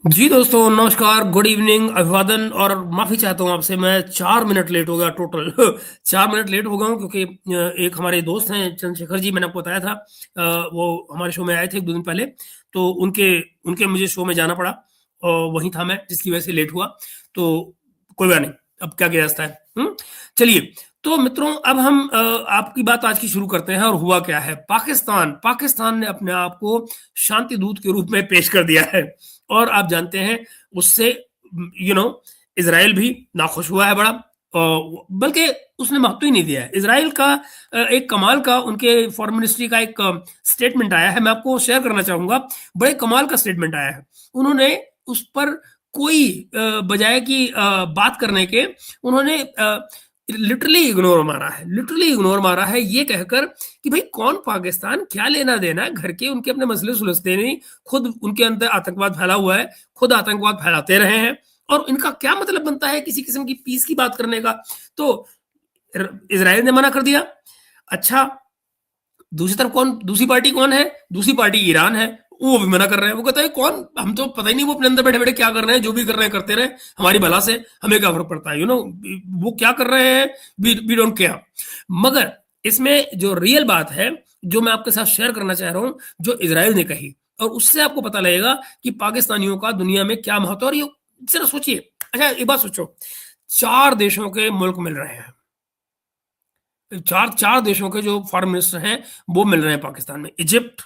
जी दोस्तों, नमस्कार, good evening, अभिवादन। और माफी चाहता हूँ आपसे, मैं 4 मिनट लेट हो गया टोटल। 4 मिनट लेट हो गया हूँ क्योंकि एक हमारे दोस्त हैं चंद्रशेखर जी, मैंने आपको बताया था। वो हमारे शो में आए थे 1 2 दिन पहले। तो उनके उनके मुझे शो में जाना पड़ा और वहीं था मैं, जिसकी वजह से लेट हुआ। तो कोई बात नहीं, अब क्या किया जाता है। चलिए, तो मित्रों, अब हम आपकी बात आज की शुरू करते हैं। और हुआ क्या है, पाकिस्तान पाकिस्तान ने अपने आप को शांति दूत के रूप में पेश कर दिया है। और आप जानते हैं, उससे इसराइल भी नाखुश हुआ है बड़ा। बल्कि उसने महत्व ही नहीं दिया है इसराइल का। एक कमाल का उनके फॉरेन मिनिस्ट्री का एक स्टेटमेंट आया है, मैं आपको शेयर करना चाहूंगा। बड़े कमाल का स्टेटमेंट आया है। उन्होंने उस पर कोई बजाय कि बात करने के, उन्होंने लिटरली इग्नोर मारा है, लिटरली इग्नोर मारा है, ये कहकर कि भाई कौन पाकिस्तान, क्या लेना देना है, घर के उनके अपने मसले सुलझते नहीं। खुद उनके अंदर आतंकवाद फैला हुआ है, खुद आतंकवाद फैलाते रहे हैं। और इनका क्या मतलब बनता है किसी किस्म की पीस की बात करने का। तो इसराइल ने मना कर दिया। अच्छा, दूसरी तरफ दूसरी पार्टी कौन है? दूसरी पार्टी ईरान है। वो भी मना कर रहे हैं। वो कहता है कौन, हम तो पता ही नहीं वो अपने अंदर बैठे बैठे क्या कर रहे हैं, जो भी कर रहे हैं करते रहे, हमारी भला से हमें क्या फर्क पड़ता है, वो क्या कर रहे हैं, वी डोंट केयर। मगर इसमें जो रियल बात है, जो मैं आपके साथ शेयर करना चाह रहा हूं, जो इसराइल ने कही, और उससे आपको पता लगेगा कि पाकिस्तानियों का दुनिया में क्या महत्व है। और ये जरा सोचिए। अच्छा, एक बात सोचो, 4 देशों के मुल्क मिल रहे हैं, चार चार देशों के जो फॉरेन मिनिस्टर हैं वो मिल रहे हैं पाकिस्तान में। इजिप्ट,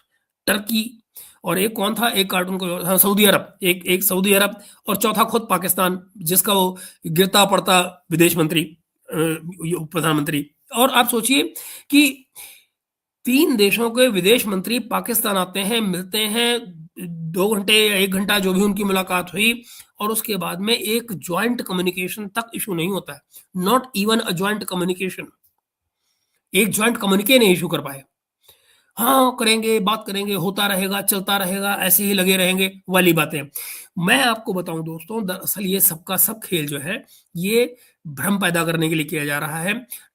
टर्की, और एक कौन था, एक कार्टून को, हाँ, सऊदी अरब, एक एक सऊदी अरब, और चौथा खुद पाकिस्तान, जिसका वो गिरता पड़ता विदेश मंत्री, प्रधानमंत्री। और आप सोचिए कि 3 देशों के विदेश मंत्री पाकिस्तान आते हैं, मिलते हैं, 2 घंटे या 1 घंटा जो भी उनकी मुलाकात हुई, और उसके बाद में एक ज्वाइंट कम्युनिकेशन तक इशू नहीं होता है। Not even a joint communication, एक ज्वाइंट कम्युनिके नहीं इशू कर पाए। हाँ, करेंगे, बात करेंगे, होता रहेगा, चलता रहेगा, ऐसे ही लगे रहेंगे वाली बातें। मैं आपको बताऊं दोस्तों, दरअसल ये सबका सब खेल जो है, ये भ्रम पैदा करने के लिए किया जा रहा है,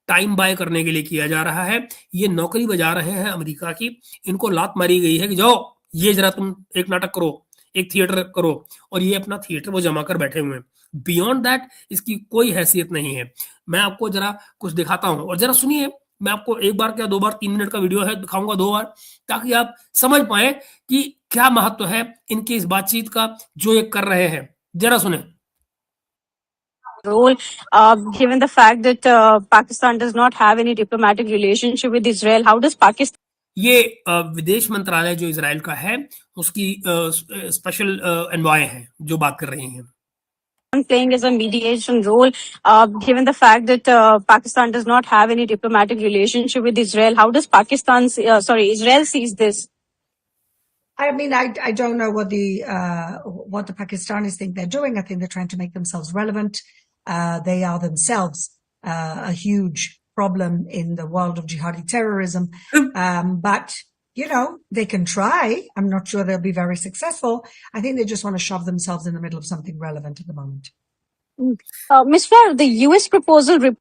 टाइम बाय करने के लिए किया जा रहा है। ये नौकरी बजा रहे हैं अमेरिका की। इनको लात मारी गई है कि जाओ, ये जरा तुम एक नाटक करो, एक थिएटर करो। और ये अपना थिएटर वो जमा कर बैठे हुए हैं। बियॉन्ड दैट इसकी कोई हैसियत नहीं है। मैं आपको जरा कुछ दिखाता हूं, और जरा सुनिए। मैं आपको एक बार क्या, 2 बार, 3 मिनट का वीडियो है, दिखाऊंगा 2 बार, ताकि आप समझ पाए कि क्या महत्व है इनकी इस बातचीत का जो ये कर रहे हैं। जरा सुने। Role, given the fact that Pakistan does not have any diplomatic relationship with Israel. How does Pakistan? ये विदेश मंत्रालय जो इसराइल का है, उसकी स्पेशल एनवॉय है जो बात कर रही हैं। Playing as a mediation role, given the fact that Pakistan does not have any diplomatic relationship with Israel. How does Israel sees this? I mean, I don't know what the Pakistanis think they're doing. I think they're trying to make themselves relevant. They are themselves a huge problem in the world of jihadi terrorism. But they can try. I'm not sure they'll be very successful. I think they just want to shove themselves in the middle of something relevant at the moment. Ms. Farr, the US proposal.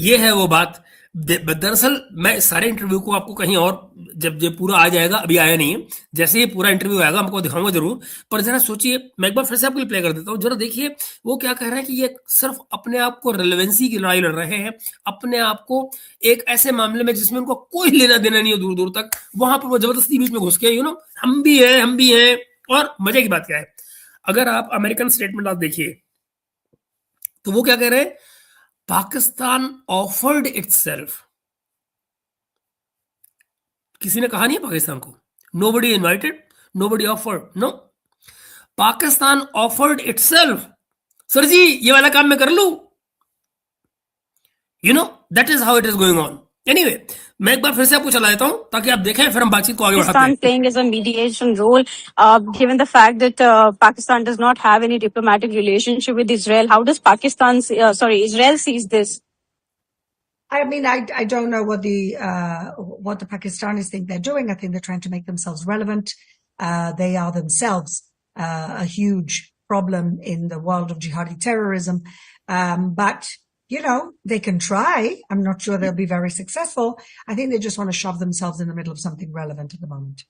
ये है वो बात। दरअसल मैं इस सारे interview को आपको कहीं और, जब ये पूरा आ जाएगा, अभी आया नहीं है, जैसे ये पूरा इंटरव्यू आएगा हमको दिखाऊंगा जरूर। पर जरा सोचिए, मैं एक बार फिर से आपको प्ले कर देता हूँ, जरा देखिए वो क्या कह रहे हैं कि ये सिर्फ अपने आप को रिलेवेंसी की लड़ाई लड़ रहे हैं, अपने आप को एक ऐसे मामले में जिसमें उनको कोई लेना देना नहीं है दूर दूर तक, वहां पर वो जबरदस्ती बीच में घुस के हम भी हैं, हम भी हैं। और मजे की बात क्या है, अगर आप अमेरिकन स्टेटमेंट आप देखिए, तो वो क्या कह रहे हैं, पाकिस्तान ऑफर्ड इटसेल्फ। किसी ने कहा नहीं है पाकिस्तान को, nobody invited, nobody offered, no, Pakistan offered itself. Sir ji, ये वाला काम मैं कर लूं, that is how it is going on. Anyway, मैं एक बार फिर से आपको चला देता हूं ताकि आप देखें, फिर हम बातचीत को आगे बढ़ाते हैं। Pakistan playing as a mediation role, given the fact that Pakistan does not have any diplomatic relationship with Israel. How does Israel sees this? I mean, I don't know what the Pakistanis think they're doing. I think they're trying to make themselves relevant. They are themselves a huge problem in the world of jihadi terrorism. But they can try. I'm not sure they'll be very successful. I think they just want to shove themselves in the middle of something relevant at the moment.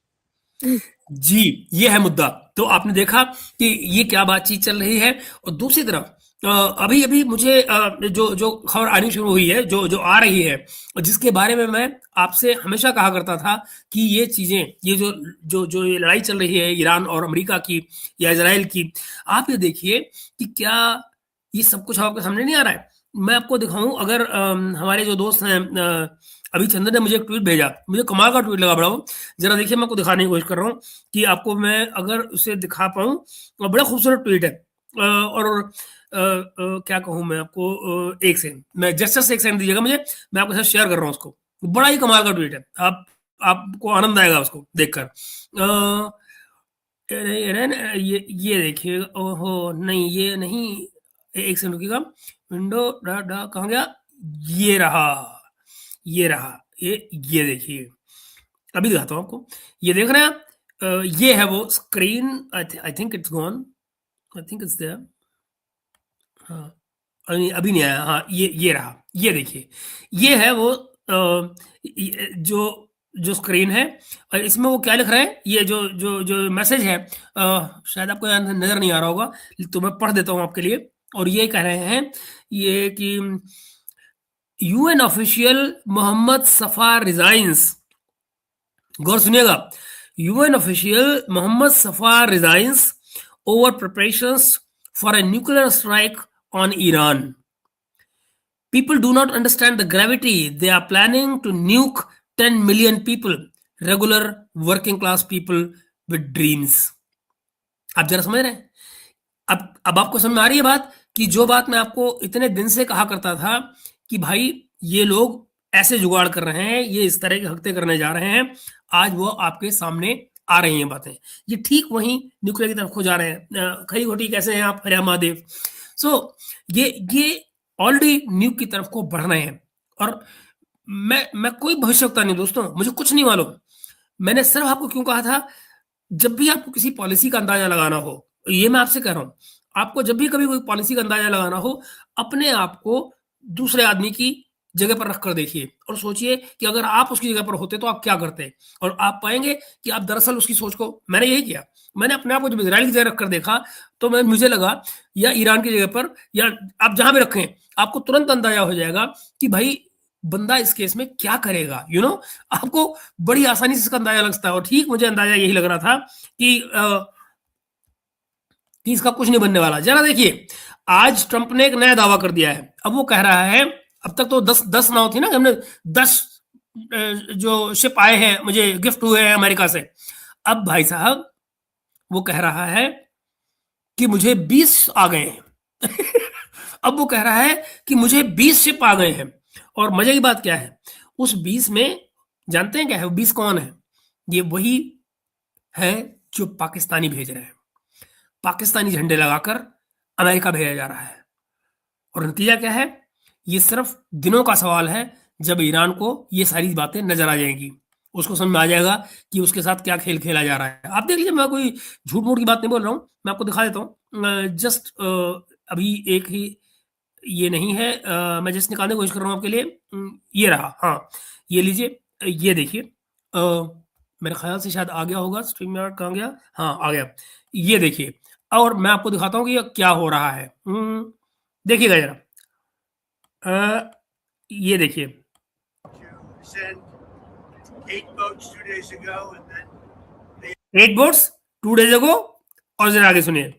जी, ये है मुद्दा। तो आपने देखा कि ये क्या बातचीत चल रही है। और दूसरी तरफ अभी अभी मुझे जो जो खबर आनी शुरू हुई है, जो जो आ रही है, और जिसके बारे में मैं आपसे हमेशा कहा करता था कि ये चीजें, ये जो जो जो ये लड़ाई चल रही है ईरान और अमेरिका की या इजराइल की, आप ये देखिए कि क्या ये सब कुछ आपके सामने नहीं आ रहा है। मैं आपको दिखाऊं, अगर हमारे जो दोस्त हैं, अभी चंदन ने मुझे एक ट्वीट भेजा, मुझे कमाल का ट्वीट लगा बड़ा वो। जरा देखिए, मैं आपको दिखाने की कोशिश कर रहा हूँ कि आपको मैं अगर उसे दिखा पाऊँ। बड़ा खूबसूरत ट्वीट है। और क्या कहूँ मैं आपको, एक सेकंड, मैं जस्ट एक सेकंड दीजिएगा मुझे, मैं आपके साथ शेयर कर रहा हूँ उसको। बड़ा ही कमाल का ट्वीट है, आपको आनंद आएगा उसको देखकर। ये देखिए, ओहो नहीं, ये नहीं, एक सेकंड रुकिएगा। विंडो डा डा कहाँ गया? ये रहा, ये रहा, ये देखिए, अभी दिखाता हूँ आपको। ये देख रहे हैं आप? ये है वो screen. I think it's gone, I think it's there. हाँ, अभी नहीं आया। हाँ, ये रहा, ये देखिए, ये है वो जो जो स्क्रीन है। और इसमें वो क्या लिख रहे हैं, ये जो जो जो मैसेज है, शायद आपको यहाँ नजर नहीं आ रहा होगा, तो मैं पढ़ देता हूँ आपके लिए। और ये कह रहे हैं ये कि यूएन ऑफिशियल मोहम्मद सफा रिजाइंस। गौर सुनिएगा, यूएन ऑफिशियल मोहम्मद सफा resigns over preparations for a nuclear strike on Iran. People do not understand the gravity. They are planning to nuke 10 million people, regular working class people with dreams. आप जरा समझ रहे हैं? अब आपको समझ में आ रही है बात, कि जो बात मैं आपको इतने दिन से कहा करता था कि भाई ये लोग ऐसे जुगाड़ कर रहे हैं, ये इस तरह के हरकतें करने जा रहे हैं, आज वो आपके सामने आ रही हैं बातें। ये ठीक वहीं न्यूक्लियर की तरफ खो जा रहे हैं। खरी खोटी कैसे हैं आप, हरे महादेव। सो ये ऑलरेडी न्यूक की तरफ को बढ़ रहे हैं। और मैं कोई भविष्यवक्ता नहीं दोस्तों, मुझे कुछ नहीं मालूम। मैंने सिर्फ आपको क्यों कहा था, जब भी आपको किसी पॉलिसी का अंदाजा लगाना हो, ये मैं आपसे कह रहा हूं, आपको जब भी कभी कोई पॉलिसी का अंदाजा लगाना हो, अपने आप को दूसरे आदमी की जगह पर रखकर देखिए और सोचिए कि अगर आप उसकी जगह पर होते तो आप क्या करते। और आप पाएंगे कि आप दरअसल उसकी सोच को, मैंने यही किया, मैंने अपने आप को जब इजराइल की जगह रखकर देखा तो मुझे लगा, या ईरान की जगह पर, या आप जहां भी रखें, आपको तुरंत अंदाजा हो जाएगा कि भाई बंदा इस केस में क्या करेगा। आपको बड़ी आसानी से इसका अंदाजा लगता है। और ठीक मुझे अंदाजा यही लग रहा था कि इसका कुछ नहीं बनने वाला। जरा देखिए, आज ट्रंप ने एक नया दावा कर दिया है। अब वो कह रहा है, अब तक तो 10 नाव थी ना, हमने 10 जो शिप आए हैं, मुझे गिफ्ट हुए हैं अमेरिका से। अब भाई साहब वो कह रहा है कि मुझे 20 आ गए हैं। अब वो कह रहा है कि मुझे 20 शिप आ गए हैं। और मजे की बात क्या है, उस 20 में जानते हैं क्या है? 20 कौन है? ये वही है जो पाकिस्तानी भेज रहे हैं। पाकिस्तानी झंडे लगाकर अमेरिका भेजा जा रहा है। और नतीजा क्या है? ये सिर्फ दिनों का सवाल है जब ईरान को ये सारी बातें नजर आ जाएंगी, उसको समझ में आ जाएगा कि उसके साथ क्या खेल खेला जा रहा है। आप देख लीजिए, मैं कोई झूठ मूठ की बात नहीं बोल रहा हूँ, मैं आपको दिखा देता हूँ। जस्ट अभी एक ही, ये नहीं है, मैं जस्ट निकालने की कोशिश कर रहा हूँ आपके लिए। ये रहा, हाँ, ये लीजिए, ये देखिए। मेरे ख्याल से शायद आ गया होगा, स्ट्रीम यार्ड कहाँ गया? हाँ, आ गया। ये देखिए, और मैं आपको दिखाता हूँ कि ये क्या हो रहा है। देखिएगा जरा, ये देखिए। 8 boats 2 days ago, और जरा आगे सुनिए।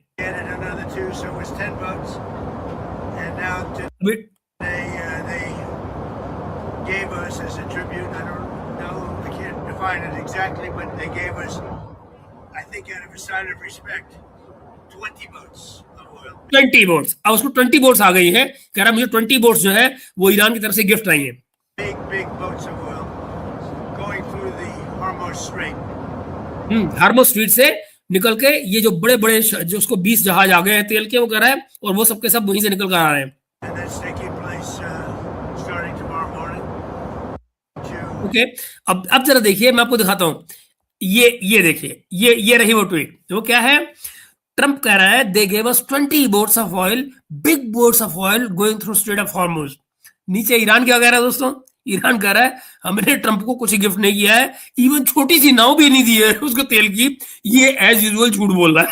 Gave us as a tribute. I don't know, I can't define it exactly, but they gave us, I think, out of a sign of respect, 20 boats of oil. 20 boats, अब उसको 20 boats आ गई है, कह रहा मुझे 20 boats जो है वो ईरान की तरफ से गिफ्ट आई है। Big boats of oil going through the Hormuz Strait. हार्मोज street से निकल के ये जो बड़े बड़े जो उसको 20 जहाज आ गए हैं तेल के, वो कह रहा है, और वो सबके सब वहीं से निकल कर आ रहे हैं। And that's taking place starting tomorrow morning. Okay, अब जरा देखिए, मैं आपको दिखाता हूँ। ये देखिए, ये रही वो ट्वीट। वो क्या है? ट्रंप कह रहा है, they gave us 20 boats of oil, big boats of oil going through straight of Hormuz. नीचे ईरान क्या कह रहा है दोस्तों? ईरान कह रहा है हमने ट्रंप को कुछ गिफ्ट नहीं किया है, इवन छोटी सी नाव भी नहीं दी है उसको तेल की। ये एज यूजुअल झूठ बोल रहा है।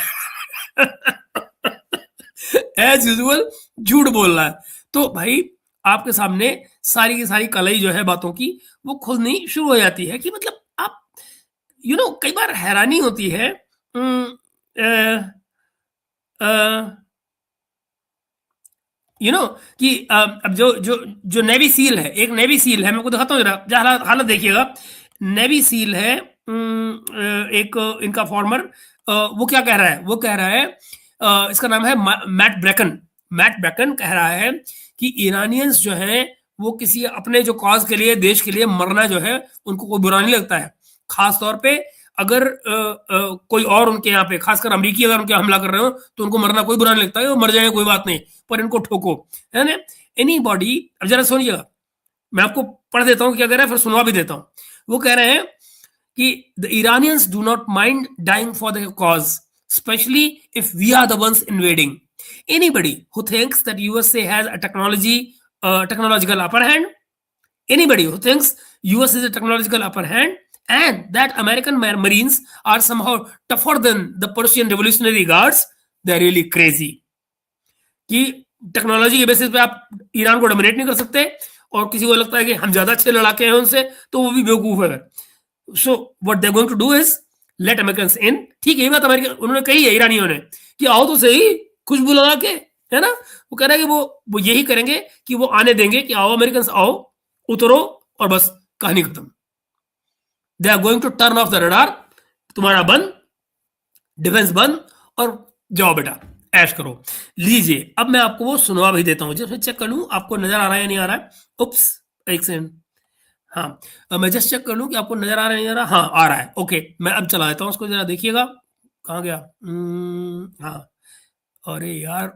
एज यूजुअल झूठ बोल रहा है। तो भाई आपके सामने सारी की सारी कलई जो है बातों की वो खुलनी शुरू हो जाती है कि मतलब आप कई बार हैरानी होती है कि अब जो नेवी सील है, एक नेवी सील है, मैं को दिखाता हूँ जरा हालत देखिएगा। नेवी सील है एक इनका फॉर्मर, वो क्या कह रहा है, वो कह रहा है इसका नाम है मैट ब्रैकन। मैट ब्रैकन कह रहा है कि ईरानियंस जो हैं वो किसी अपने जो कॉज के लिए, देश के लिए मरना जो है उनको कोई बुरा नहीं लगता है। खास तौर पे अगर कोई और उनके यहाँ पे, खासकर अमेरिकी अगर उनके हमला कर रहे हो तो उनको मरना कोई बुरा नहीं लगता है, वो मर जाए कोई बात नहीं, पर इनको ठोको, है ना। एनी बॉडी, अब जरा सुनिएगा, मैं आपको पढ़ देता हूँ क्या कह रहा है, फिर सुनवा भी देता हूँ। वो कह रहे हैं कि the Iranians do not mind dying for the cause, specially if we are the ones invading. Anybody who thinks that USA has a technological upper hand, anybody who thinks US is a technological upper hand, and that American Marines are somehow tougher than the Persian Revolutionary Guards, they're really crazy. कि technology के basis पे आप Iran को dominate नहीं कर सकते, और किसी को लगता है कि हम ज्यादा अच्छे लड़ाके हैं उनसे, तो वो भी बेवकूफ है। So what they are going to do is let Americans in. ठीक है, ये बात अमेरिका उन्होंने कही है ईरानियों ने कि आओ तो सही खुशबू लगा के, है ना। वो कह रहा है कि वो यही करेंगे कि वो आने देंगे कि आओ अमेरिकन आओ, उतरो, और बस कहानी खत्म। They are going to turn off the radar, तुम्हारा बंद, डिफेंस बंद, और जाओ बेटा ऐश करो। लीजिए, अब मैं आपको वो सुनवा भी देता हूं, जस्ट चेक कर लूं आपको नजर आ रहा है या नहीं आ रहा है। उप्स, एक सेकंड, हाँ मैं जस्ट चेक कर लूं कि आपको नजर आ रहा है नहीं आ रहा। हाँ आ रहा है, ओके। मैं अब चला देता हूं उसको, जरा देखिएगा कहाँ गया। हाँ, अरे यार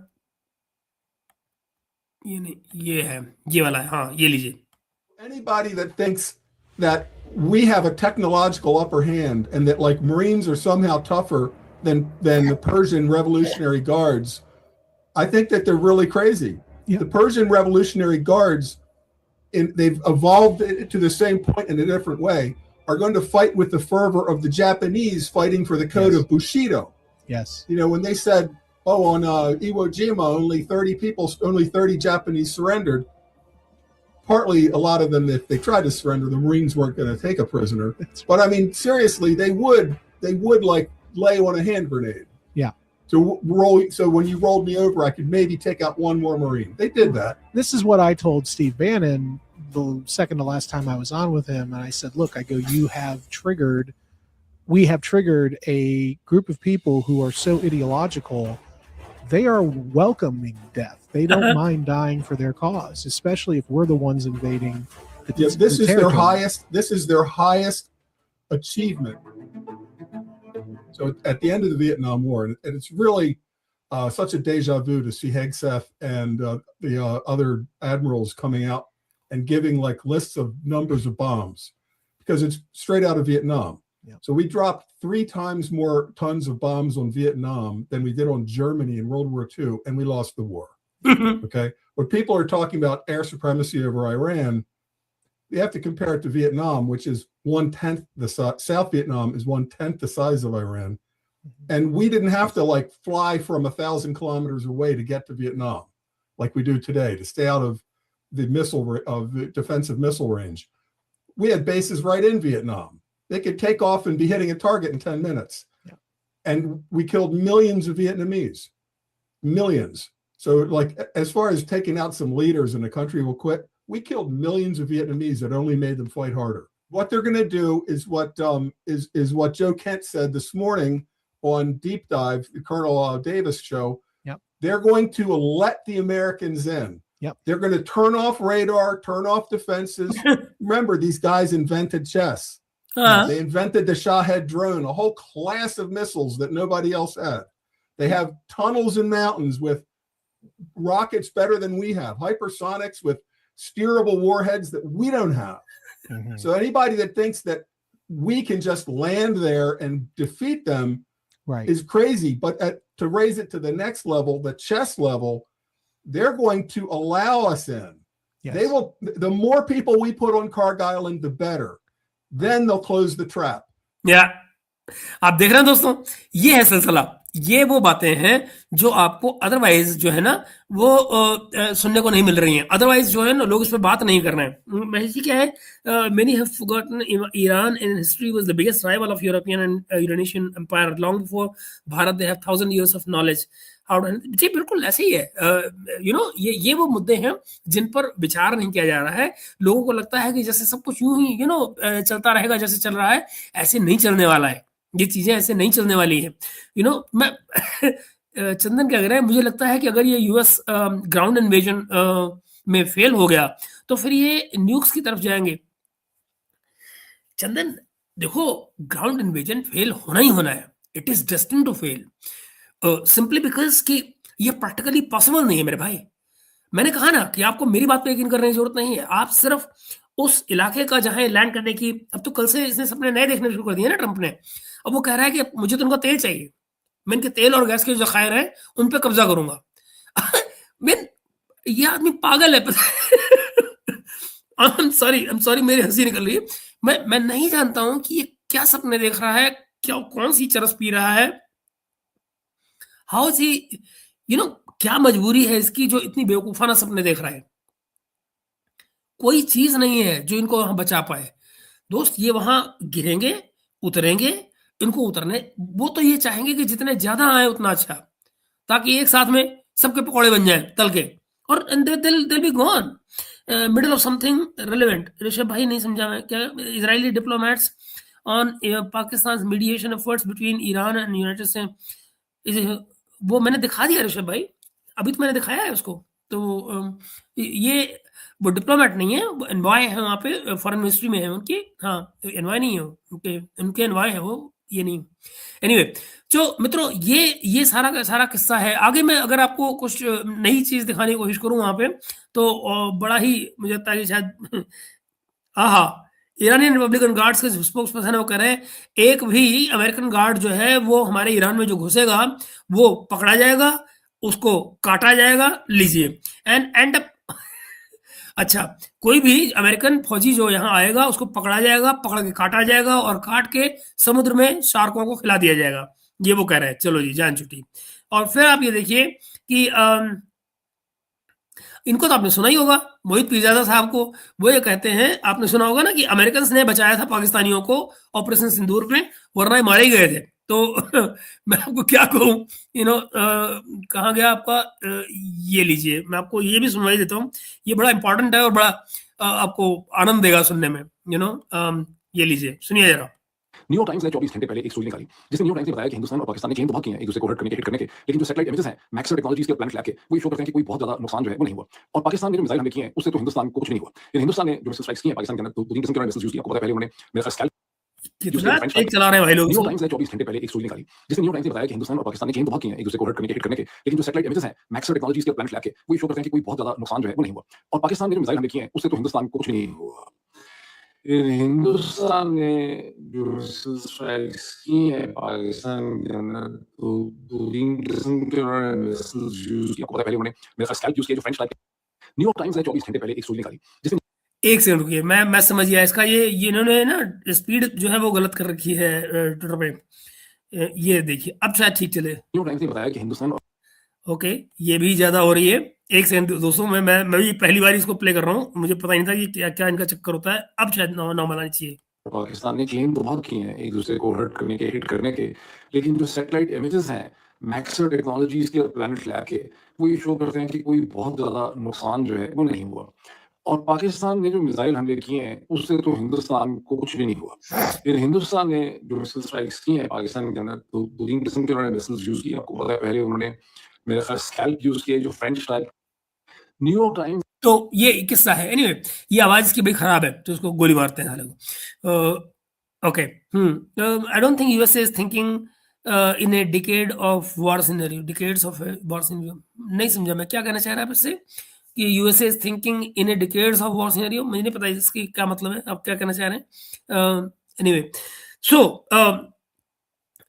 ये नहीं, ये है, ये वाला है, हाँ ये लीजिए। Anybody that thinks that we have a technological upper hand and that like Marines are somehow tougher than the Persian Revolutionary Guards, I think that they're really crazy. Yeah. The Persian Revolutionary Guards, they've evolved to the same point in a different way, are going to fight with the fervor of the Japanese fighting for the code of Bushido. Yes. You know, when they said, oh, on Iwo Jima, only 30 Japanese surrendered. Partly, a lot of them, if they tried to surrender, the Marines weren't going to take a prisoner. But I mean, seriously, they would like lay on a hand grenade. Yeah. So when you rolled me over, I could maybe take out one more Marine. They did that. This is what I told Steve Bannon the second to last time I was on with him, and I said, look, I go, we have triggered a group of people who are so ideological, they are welcoming death. They don't mind dying for their cause, especially if we're the ones invading the Yes, this is their highest achievement. So at the end of the Vietnam War, and it's really such a deja vu to see Hegseth and the other admirals coming out and giving like lists of numbers of bombs, because it's straight out of Vietnam. Yeah. So we dropped 3 times more tons of bombs on Vietnam than we did on Germany in World War II, and we lost the war. Okay. When people are talking about air supremacy over Iran, you have to compare it to Vietnam, which is 1/10 the size. South Vietnam is 1/10 the size of Iran. And we didn't have to like fly from 1,000 kilometers away to get to Vietnam like we do today to stay out of the defensive missile range. We had bases right in Vietnam. They could take off and be hitting a target in 10 minutes. Yeah. And we killed millions of Vietnamese. Millions. So like, as far as taking out some leaders in a country will quit, we killed millions of Vietnamese that only made them fight harder. What they're going to do is what Joe Kent said this morning on Deep Dive, the Colonel Davis show. Yep. They're going to let the Americans in. Yep. They're going to turn off radar, turn off defenses. Remember, these guys invented chess. They invented the Shahed drone, a whole class of missiles that nobody else had. They have tunnels in mountains with rockets better than we have, hypersonics with steerable warheads that we don't have. Mm-hmm. So anybody that thinks that we can just land there and defeat them is crazy. But to raise it to the next level, the chess level, they're going to allow us in. Yes. They will. The more people we put on Cargill Island, the better. Then they'll close the trap. या आप देख रहे हैं दोस्तों, ये है सिलसिला, ये वो बातें हैं जो आपको अदरवाइज जो है ना वो सुनने को नहीं मिल रही हैं। अदरवाइज जो है ना लोग इस पर बात नहीं कर रहे हैं। महजी क्या है, many have forgotten Iran in history was the biggest rival of European and Eurasian empire long before Bharat. They have 1000 years of knowledge. जी बिल्कुल ऐसे ही है। ये वो मुद्दे हैं जिन पर विचार नहीं किया जा रहा है। लोगों को लगता है कि जैसे सब कुछ यूं ही चलता रहेगा जैसे चल रहा है, ऐसे नहीं चलने वाला है। ये चीजें ऐसे नहीं चलने वाली है। मैं चंदन क्या कह रहे हैं, मुझे लगता है कि अगर ये यूएस ग्राउंड इन्वेजन में फेल हो गया तो फिर ये न्यूक्स की तरफ जाएंगे। चंदन देखो, ग्राउंड इन्वेजन फेल होना ही होना है। It is destined to fail, simply because कि ये प्रैक्टिकली पॉसिबल नहीं है मेरे भाई। मैंने कहा ना कि आपको मेरी बात पे यकीन करने की जरूरत नहीं है। आप सिर्फ उस इलाके का जहां लैंड करने की, अब तो कल से इसने सपने नए देखने शुरू कर दिए ना ट्रंप ने। अब वो कह रहा है कि मुझे तो उनका तेल चाहिए, मैं इनके तेल और गैस के जो ज़खायर हैं उन पे कब्जा करूंगा। ये आदमी पागल है। आई एम सॉरी मेरी हंसी निकल रही है। मैं नहीं जानता हूं कि ये क्या सपने देख रहा है, क्या कौन सी चरस पी रहा है। हाउ इज ही, क्या मजबूरी है इसकी जो इतनी बेवकूफाना सपने देख रहा है। कोई चीज नहीं है जो इनको वहां बचा पाए। दोस्त ये वहां गिरेंगे, उतरेंगे। इनको उतरने, वो तो ये चाहेंगे कि जितने ज्यादा आए उतना अच्छा, ताकि एक साथ में सबके पकौड़े बन जाएं तल के, और they'll be gone middle of something relevant। Rishabh भाई नहीं समझा मैं क्या। Israeli diplomats on Pakistan mediation efforts between Iran and United states. वो मैंने दिखा दिया ऋषभ भाई, अभी तो मैंने दिखाया है उसको। तो ये वो डिप्लोमेट नहीं है, वो एनवाय है वहाँ पे, फॉरेन मिनिस्ट्री में है उनकी। हाँ, एनवाय नहीं है उनके एनवाय है वो, ये नहीं। एनीवे जो मित्रों, ये सारा का सारा किस्सा है। आगे मैं अगर आपको कुछ नई चीज दिखाने की कोशिश करूं वहां पे, तो बड़ा ही मुझे लगता है कि शायद ईरानियन रिपब्लिकन गार्ड्स के स्पोक्स पर्सन है, वो कह रहे हैं एक भी अमेरिकन गार्ड जो है वो हमारे ईरान में जो घुसेगा वो पकड़ा जाएगा, उसको काटा जाएगा। लीजिए एंड अच्छा, कोई भी अमेरिकन फौजी जो यहाँ आएगा उसको पकड़ा जाएगा, पकड़ के काटा जाएगा और काट के समुद्र में शार्कों को खिला दिया जाएगा। ये वो कह रहे हैं। चलो जी, जान छुट्टी। और फिर आप ये देखिए कि इनको तो आपने सुना ही होगा, मोहित पीरजादा साहब को। वो ये कहते हैं, आपने सुना होगा ना कि अमेरिकन ने बचाया था पाकिस्तानियों को ऑपरेशन सिंदूर में, वरना मारे ही गए थे। तो मैं आपको क्या कहूँ, कहाँ गया आपका, ये लीजिए, मैं आपको ये भी सुनवाई देता हूँ। ये बड़ा इंपॉर्टेंट है और बड़ा आपको आनंद देगा सुनने में। ये लीजिए, सुनिए जरा। न्यूयॉर्क टाइम्स ने 24 घंटे पहले एक स्टोरी निकाली जिसमें न्यूयॉर्क टाइम्स ने बताया कि हिंदुस्तान और पाकिस्तान ने क्लेम तो बहुत किए हैं एक दूसरे को हर्ट करने के, लेकिन जो सैटेलाइट इमेजेस हैं मैक्सर टेक्नोलॉजीज के प्लैनेट लैब के, वो ये शो करते हैं कि कोई बहुत ज्यादा नुकसान जो है वो नहीं हुआ। और पाकिस्तान ने जो मिसाइल हमले किए हैं उससे तो हिंदुस्तान को कुछ नहीं हुआ। लेकिन हिंदुस्तान ने जो मिसाइल स्ट्राइक्स किए हैं पाकिस्तान के अंदर, तो 3 किस्म के मिसाइल यूज किए। आपको पता है, पहले उन्होंने मेरा स्कैल्प एक चला रहे हैं भाई लोग। न्यूयॉर्क टाइम्स ने 24 घंटे पहले एक स्टोरी निकाली जिसमें न्यूयॉर्क टाइम्स ने बताया कि हिंदुस्तान और पाकिस्तान ने क्लेम तो बहुत किए हैं एक दूसरे को हर्ट करने के, लेकिन जो सैटेलाइट इमेजेस हैं मैक्सर टेक्नोलॉजीज के प्लैनेट लैब के, वो ये शो करते हैं कि कोई बहुत ज्यादा नुकसान जो है वो नहीं हुआ। और पाकिस्तान ने जो मिसाइल हमले किए हैं उससे तो हिंदुस्तान को कुछ नहीं हुआ। हिंदुस्तान ने जो मिसाइल स्ट्राइक्स किए हैं पाकिस्तान के अंदर, तो 3 किस्म के मिसाइल यूज किए। आपको पता है, पहले उन्होंने मेरा स्कैल्प यूज किया जो फ्रेंच टाइप। न्यूयॉर्क टाइम्स ने 24 घंटे पहले एक स्टोरी निकाली जिसमें, एक सेकंड रुकिए, मैं समझ गया इसका। ये इन्होंने ना स्पीड जो है वो गलत कर रखी है ट्विटर पे। ये देखिए, अब शायद ठीक चले। न्यूयॉर्क टाइम्स ने बताया कि हिंदुस्तान और ओके, ये भी ज्यादा हो रही है। एक सेकंड दोस्तों, मैं भी पहली बार इसको प्ले कर रहा हूँ, मुझे पता नहीं था कि क्या क्या इनका चक्कर होता है। अब शायद नॉर्मल आनी चाहिए। पाकिस्तान ने क्लेम तो बहुत किए हैं एक दूसरे को हर्ट करने के, हिट करने के, लेकिन जो सैटेलाइट इमेजेस हैं मैक्सर टेक्नोलॉजीज के प्लैनेट लैब के, वो ये शो करते हैं कि कोई बहुत ज्यादा नुकसान जो है वो नहीं हुआ। और पाकिस्तान ने जो मिसाइल हमले किए हैं उससे तो हिंदुस्तान को कुछ भी नहीं हुआ। लेकिन हिंदुस्तान ने जो मिसाइल स्ट्राइक्स किए हैं पाकिस्तान के अंदर, तो 3 किस्म के उन्होंने मिसाइल यूज किए। आपको पता है, पहले उन्होंने मेरे ख्याल स्कैल्प यूज किए जो फ्रेंच टाइप। न्यूयॉर्क टाइम्स, तो ये किस्सा है। एनीवे ये आवाज इसकी बड़ी खराब है, तो उसको गोली मारते हैं साले को। Okay, I don't think USA is thinking in a decade of war scenario, decades of war scenario. नहीं समझा मैं क्या कहना चाह रहा है इससे, कि USA is thinking in A decades of war scenario. मुझे नहीं पता इसकी क्या मतलब है, आप क्या कहना चाह रहे हैं। एनीवे सो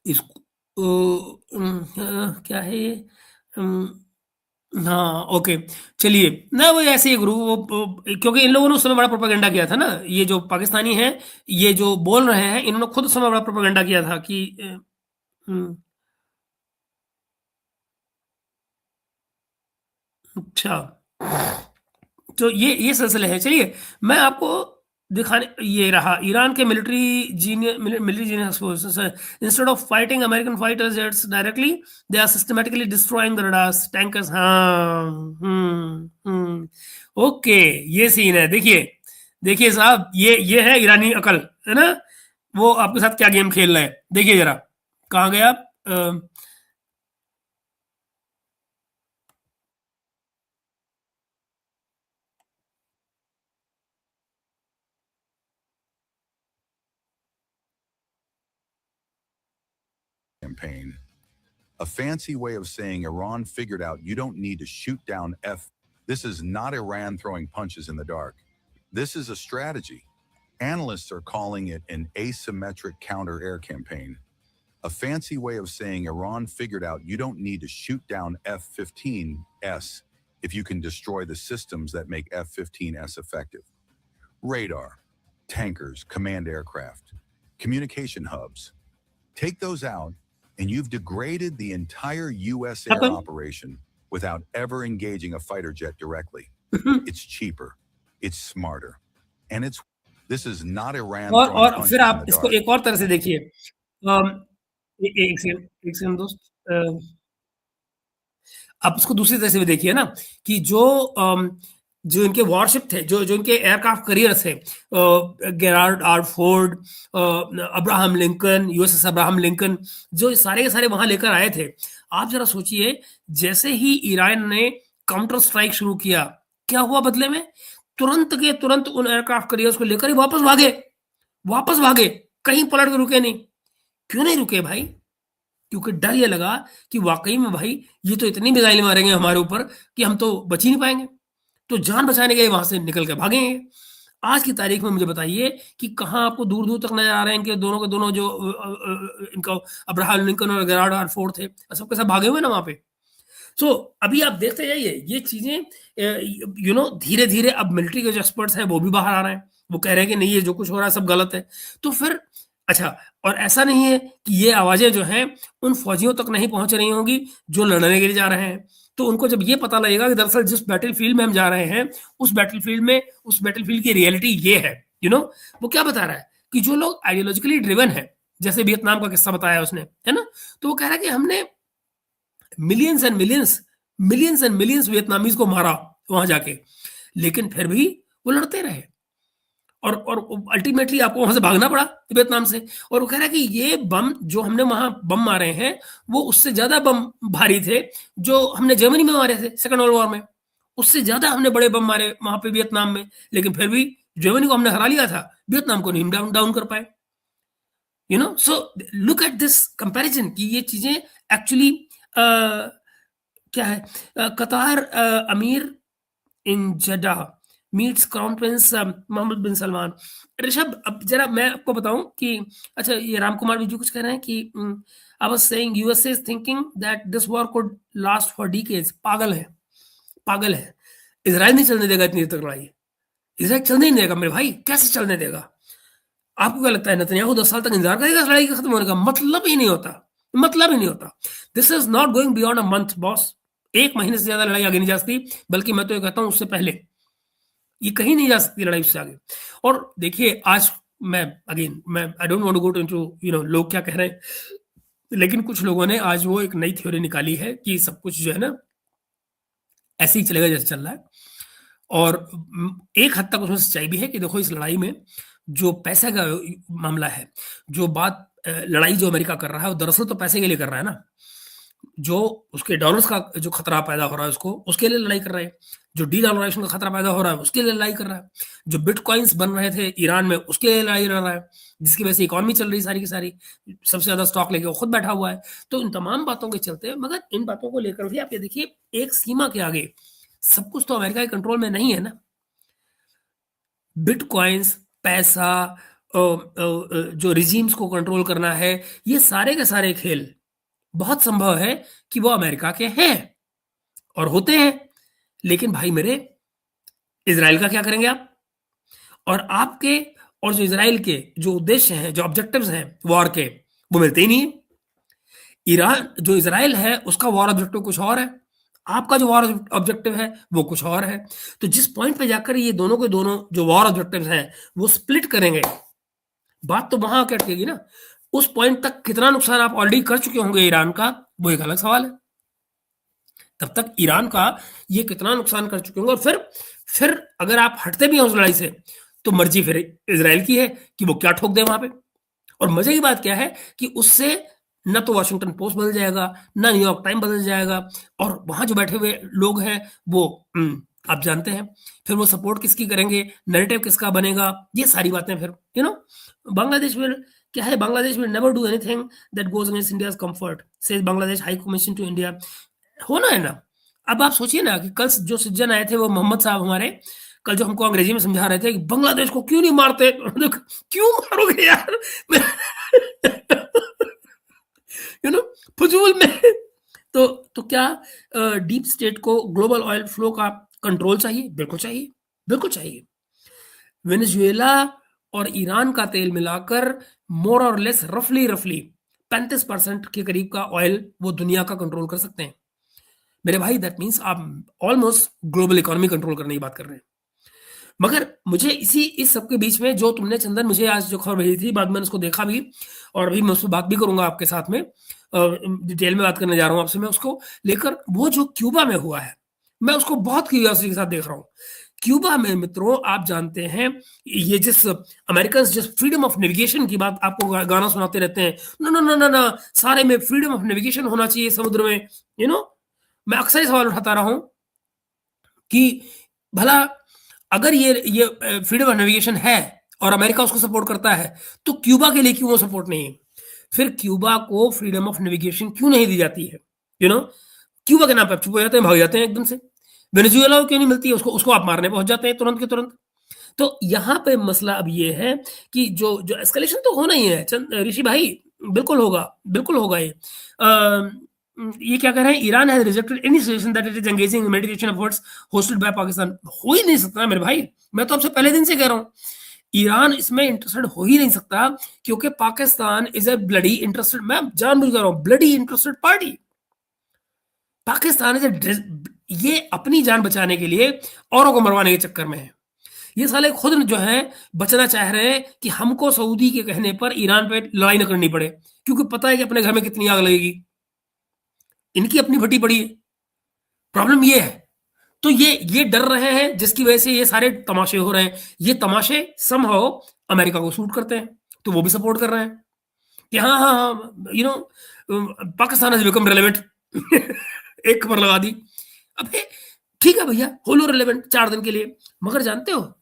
इसको क्या है ये, हाँ, ओके। चलिए, ना वो ऐसे ही गुरु क्योंकि इन लोगों ने उस समय बड़ा प्रोपेगेंडा किया था ना, ये जो पाकिस्तानी हैं, ये जो बोल रहे हैं, इन्होंने खुद उस समय बड़ा प्रोपेगेंडा किया था कि अच्छा। तो ये सिलसिले हैं। चलिए, मैं आपको दिखाने ये रहा ईरान के मिलिट्री जीनियस फोर्सेस है। Instead of fighting American fighters jets directly, they are systematically destroying the radars tankers. हाँ, ओके, ये सीन है। देखिए, देखिए साहब, ये है ईरानी अकल, है ना? वो आपके साथ क्या गेम खेल रहा है, देखिए जरा। कहाँ गया आप? Campaign. A fancy way of saying Iran figured out you don't need to shoot down F. This is not Iran throwing punches in the dark. This is a strategy. Analysts are calling it an asymmetric counter-air campaign. A fancy way of saying Iran figured out you don't need to shoot down F-15S if you can destroy the systems that make F-15S effective. Radar, tankers, command aircraft, communication hubs. Take those out, and you've degraded the entire U.S. air operation without ever engaging a fighter jet directly. It's cheaper, it's smarter, and this is not Iran. और फिर आप इसको एक और तरह से देखिए। एक सेकंड दोस्त, आप इसको दूसरी तरह से भी देखिए ना, कि जो इनके वॉरशिप थे, जो इनके एयरक्राफ्ट करियर थे, Gerald R Ford, Abraham Lincoln, USS Abraham Lincoln, जो सारे के सारे वहां लेकर आए थे। आप जरा सोचिए, जैसे ही ईरान ने काउंटर स्ट्राइक शुरू किया, क्या हुआ बदले में? तुरंत के तुरंत उन एयरक्राफ्ट करियर्स को लेकर ही वापस भागे, कहीं पलट के रुके नहीं। क्यों नहीं रुके भाई? क्योंकि डर ये लगा कि वाकई में भाई ये तो इतनी मिसाइलें मारेंगे हमारे ऊपर कि हम तो बच ही नहीं पाएंगे। तो जान बचाने के लिए वहां से निकल के भागेंगे। आज की तारीख में मुझे बताइए कि कहाँ आपको दूर दूर तक नजर आ रहे हैं इनके दोनों के दोनों जो इनका अब्राहम लिंकन और गेराल्ड आर फोर्ड थे, सबके सब भागे हुए ना वहां पे। सो अभी आप देखते जाइए, ये चीजें धीरे धीरे अब मिलिट्री के जो एक्सपर्ट्स हैं वो भी बाहर आ रहे हैं, वो कह रहे हैं कि नहीं, ये जो कुछ हो रहा है सब गलत है। तो फिर अच्छा, और ऐसा नहीं है कि ये आवाजें जो हैं उन फौजियों तक नहीं पहुंच रही होंगी जो लड़ने के लिए जा रहे हैं। तो उनको जब ये पता लगेगा कि दरअसल जिस बैटलफील्ड में हम जा रहे हैं, उस बैटलफील्ड की रियलिटी ये है, वो क्या बता रहा है कि जो लोग आइडियोलॉजिकली ड्रिवन है, जैसे वियतनाम का किस्सा बताया उसने, है ना? तो वो कह रहा है कि हमने मिलियंस एंड मिलियंस वियतनामीज को मारा वहां जाके, लेकिन फिर भी वो लड़ते रहे और अल्टीमेटली आपको वहां से भागना पड़ा वियतनाम से। और वो कह रहा है कि ये बम जो हमने वहां बम मारे हैं, वो उससे ज्यादा बम भारी थे जो हमने जर्मनी में मारे थे सेकेंड वर्ल्ड वॉर में। उससे ज्यादा हमने बड़े बम मारे वहां पे वियतनाम में, लेकिन फिर भी जर्मनी को हमने हरा लिया था, वियतनाम को नहीं डाउन कर पाए। So look at this comparison कि ये चीजें एक्चुअली क्या है। Qatar emir in Jeddah meets crown prince Mohammed bin Salman. Rishabh, अब जरा मैं आपको बताऊं कि अच्छा, ये राम कुमार बिजू कुछ कह रहे हैं कि आई was saying USA is thinking that this war could last for decades. पागल है। इजराइल नहीं चलने देगा इतनी तक लड़ाई। इजराइल चलने नहीं देगा मेरे भाई, कैसे चलने देगा? आपको क्या लगता है नेतन्याहू 10 साल तक इंतजार करेगा इस लड़ाई के खत्म होने का? मतलब ही नहीं होता। This is not going beyond a month boss. 1 महीने से ज्यादा लड़ाई आगे नहीं जा सकती, बल्कि मैं तो ये कहता हूं उससे पहले ये कहीं नहीं जा सकती लड़ाई उससे आगे। और देखिए, आज मैं I don't want to go to लोग क्या कह रहे हैं, लेकिन कुछ लोगों ने आज वो एक नई थ्योरी निकाली है कि सब कुछ जो है ना ऐसे ही चलेगा जैसे चल रहा है। और एक हद तक उसमें सच्चाई भी है कि देखो, इस लड़ाई में जो पैसे का मामला है, जो बात लड़ाई जो अमेरिका कर रहा है वो दरअसल तो पैसे के लिए कर रहा है ना। जो उसके डॉलर्स का जो खतरा पैदा हो रहा है उसके लिए लड़ाई कर रहे हैं। जो डी डॉलराइजेशन का खतरा पैदा हो रहा है उसके लिए लड़ाई कर रहा है। जो बिटकॉइंस बन रहे थे ईरान में उसके लिए लड़ाई लड़ रहा है, जिसकी वजह से इकोनॉमी चल रही सारी की सारी। सबसे ज्यादा स्टॉक लेके वो खुद बैठा हुआ है। तो इन तमाम बातों के चलते, मगर इन बातों को लेकर भी आप ये देखिए, एक सीमा के आगे सब कुछ तो अमेरिका के कंट्रोल में नहीं है ना। बिटकॉइंस, पैसा, जो रिजीम्स को कंट्रोल करना है, ये सारे के सारे खेल बहुत संभव है कि वो अमेरिका के हैं। और होते हैं, लेकिन भाई मेरे, इजराइल का क्या करेंगे आप? और आपके और जो इजराइल के जो उद्देश्य हैं, जो ऑब्जेक्टिव्स हैं वॉर के, वो मिलते ही नहीं है। ईरान जो इजराइल है उसका वॉर ऑब्जेक्टिव कुछ और है, आपका जो वॉर ऑब्जेक्टिव है वो कुछ और है। तो जिस पॉइंट पे जाकर ये दोनों के दोनों जो वॉर ऑब्जेक्टिव्स हैं वो स्प्लिट करेंगे, बात तो वहां आके अटकेगी ना। उस पॉइंट तक कितना नुकसान आप ऑलरेडी कर चुके होंगे ईरान का, वो एक अलग सवाल है। तब तक ईरान का ये कितना नुकसान कर चुके होंगे, और फिर अगर आप हटते भी हैं उस लड़ाई से, तो मर्जी फिर इजराइल की है कि वो क्या ठोक दे वहां पे। और मजे की बात क्या है कि उससे न तो वॉशिंगटन पोस्ट बदल जाएगा, ना न्यूयॉर्क टाइम बदल जाएगा, और वहां जो बैठे हुए लोग हैं वो आप जानते हैं, फिर वो सपोर्ट किसकी करेंगे, नैरेटिव किसका बनेगा, ये सारी बातें फिर बांग्लादेश में क्या है, बांग्लादेश में never do anything that goes against India's comfort, says Bangladesh high commission to India. होना है ना। अब आप सोचिए ना कि कल जो सज्जन आए थे वो मोहम्मद साहब हमारे, कल जो हमको अंग्रेजी में समझा रहे थे कि बांग्लादेश को क्यों नहीं मारते, क्यों मारोगे यार फजूल में। तो क्या डीप स्टेट को ग्लोबल ऑयल फ्लो का कंट्रोल चाहिए? बिल्कुल चाहिए, बिल्कुल चाहिए। वेनेजुएला और ईरान का तेल मिलाकर मोर और लेस रफली 35% के करीब का ऑयल वो दुनिया का कंट्रोल कर सकते हैं मेरे भाई। दैट मीन्स आप ऑलमोस्ट ग्लोबल इकोनॉमी कंट्रोल करने की बात कर रहे हैं। मगर मुझे इस सब के बीच में जो तुमने चंदन मुझे आज जो खबर भेजी थी, बाद में उसको देखा भी, और अभी मैं उस पर बात भी करूंगा आपके साथ में, डिटेल में बात करने जा रहा हूं आपसे मैं उसको लेकर। वो जो क्यूबा में हुआ है, मैं उसको बहुत क्यूरियोसिटी के साथ देख रहा हूं। क्यूबा में मित्रों, आप जानते हैं ये जिस अमेरिकन जिस फ्रीडम ऑफ नेविगेशन की बात आपको गाना सुनाते रहते हैं, no no no no no, सारे में फ्रीडम ऑफ नेविगेशन होना चाहिए समुद्र में, मैं अक्सर ही सवाल उठाता रहा हूं कि भला अगर ये फ्रीडम ऑफ नेविगेशन है और अमेरिका उसको सपोर्ट करता है, तो क्यूबा के लिए क्यों वो सपोर्ट नहीं है? फिर क्यूबा को फ्रीडम ऑफ नेविगेशन क्यों नहीं दी जाती है? क्यूबा के नाम पर चुप हो जाते हैं, भाग जाते हैं एकदम से। वेनेजुएला को क्यों नहीं मिलती है? उसको आप मारने पहुंच जाते हैं तुरंत के तुरंत। तो यहाँ पे मसला अब ये है कि जो एस्केलेशन तो होना ही है ऋषि भाई, बिल्कुल होगा ये क्या कह रहे हैं, Iran has rejected any suggestion that it is engaging in meditation efforts hosted by Pakistan. हो ही नहीं सकता मेरे भाई, मैं तो आपसे पहले दिन से कह रहा हूं, ईरान इसमें इंटरेस्टेड हो ही नहीं सकता, क्योंकि Pakistan is A bloody interested, मैं जानबूझ कर रहा हूं, bloody interested party. Pakistan is ये अपनी जान बचाने के लिए औरों को मरवाने के चक्कर में है। ये साले खुद जो है बचना चाह रहे हैं कि हमको सऊदी के कहने पर ईरान पे लड़ाई न करनी पड़े, क्योंकि पता है कि अपने घर में कितनी आग लगेगी। इनकी अपनी भट्टी पड़ी है। प्रॉब्लम ये है, तो ये डर रहे हैं, जिसकी वजह से ये सारे तमाशे हो रहे हैं। ये तमाशे समहाउ अमेरिका को सूट करते हैं, तो वो भी सपोर्ट कर रहे हैं कि हाँ पाकिस्तान हैज बिकम रेलेवेंट एक खबर लगा दी। अबे ठीक है भैया, हो लो रेलेवेंट 4 दिन के लिए। मगर जानते हो,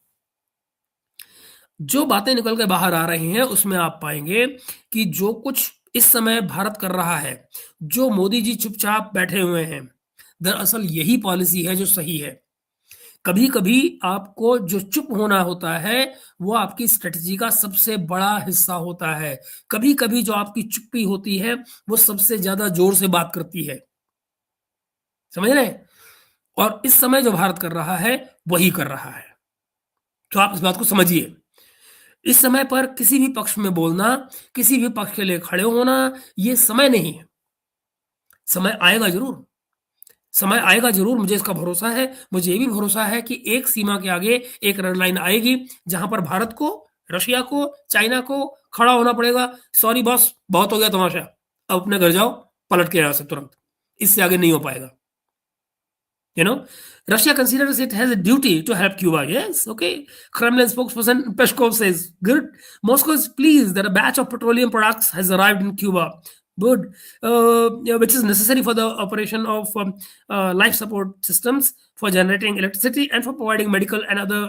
जो बातें निकल के बाहर आ रही हैं उसमें आप पाएंगे कि जो कुछ इस समय भारत कर रहा है, जो मोदी जी चुपचाप बैठे हुए हैं, दरअसल यही पॉलिसी है जो सही है। कभी कभी आपको जो चुप होना होता है वो आपकी स्ट्रेटजी का सबसे बड़ा हिस्सा होता है। कभी कभी जो आपकी चुप्पी होती है वो सबसे ज्यादा जोर से बात करती है, समझ रहे हैं? और इस समय जो भारत कर रहा है वही कर रहा है। तो आप इस बात को समझिए। इस समय पर किसी भी पक्ष में बोलना, किसी भी पक्ष के लिए खड़े होना, ये समय नहीं है। समय आएगा जरूर, समय आएगा जरूर, मुझे इसका भरोसा है। मुझे ये भी भरोसा है कि एक सीमा के आगे एक रेड लाइन आएगी जहां पर भारत को, रशिया को, चाइना को खड़ा होना पड़ेगा। सॉरी बॉस, बहुत हो गया तमाशा, अब अपने घर जाओ, पलट के यहां से तुरंत, इससे आगे नहीं हो पाएगा। Russia considers it has a duty to help Cuba. Yes, okay. Kremlin spokesperson Peskov says, good. Moscow is pleased that a batch of petroleum products has arrived in Cuba. Good. Which is necessary for the operation of life support systems, for generating electricity, and for providing medical and other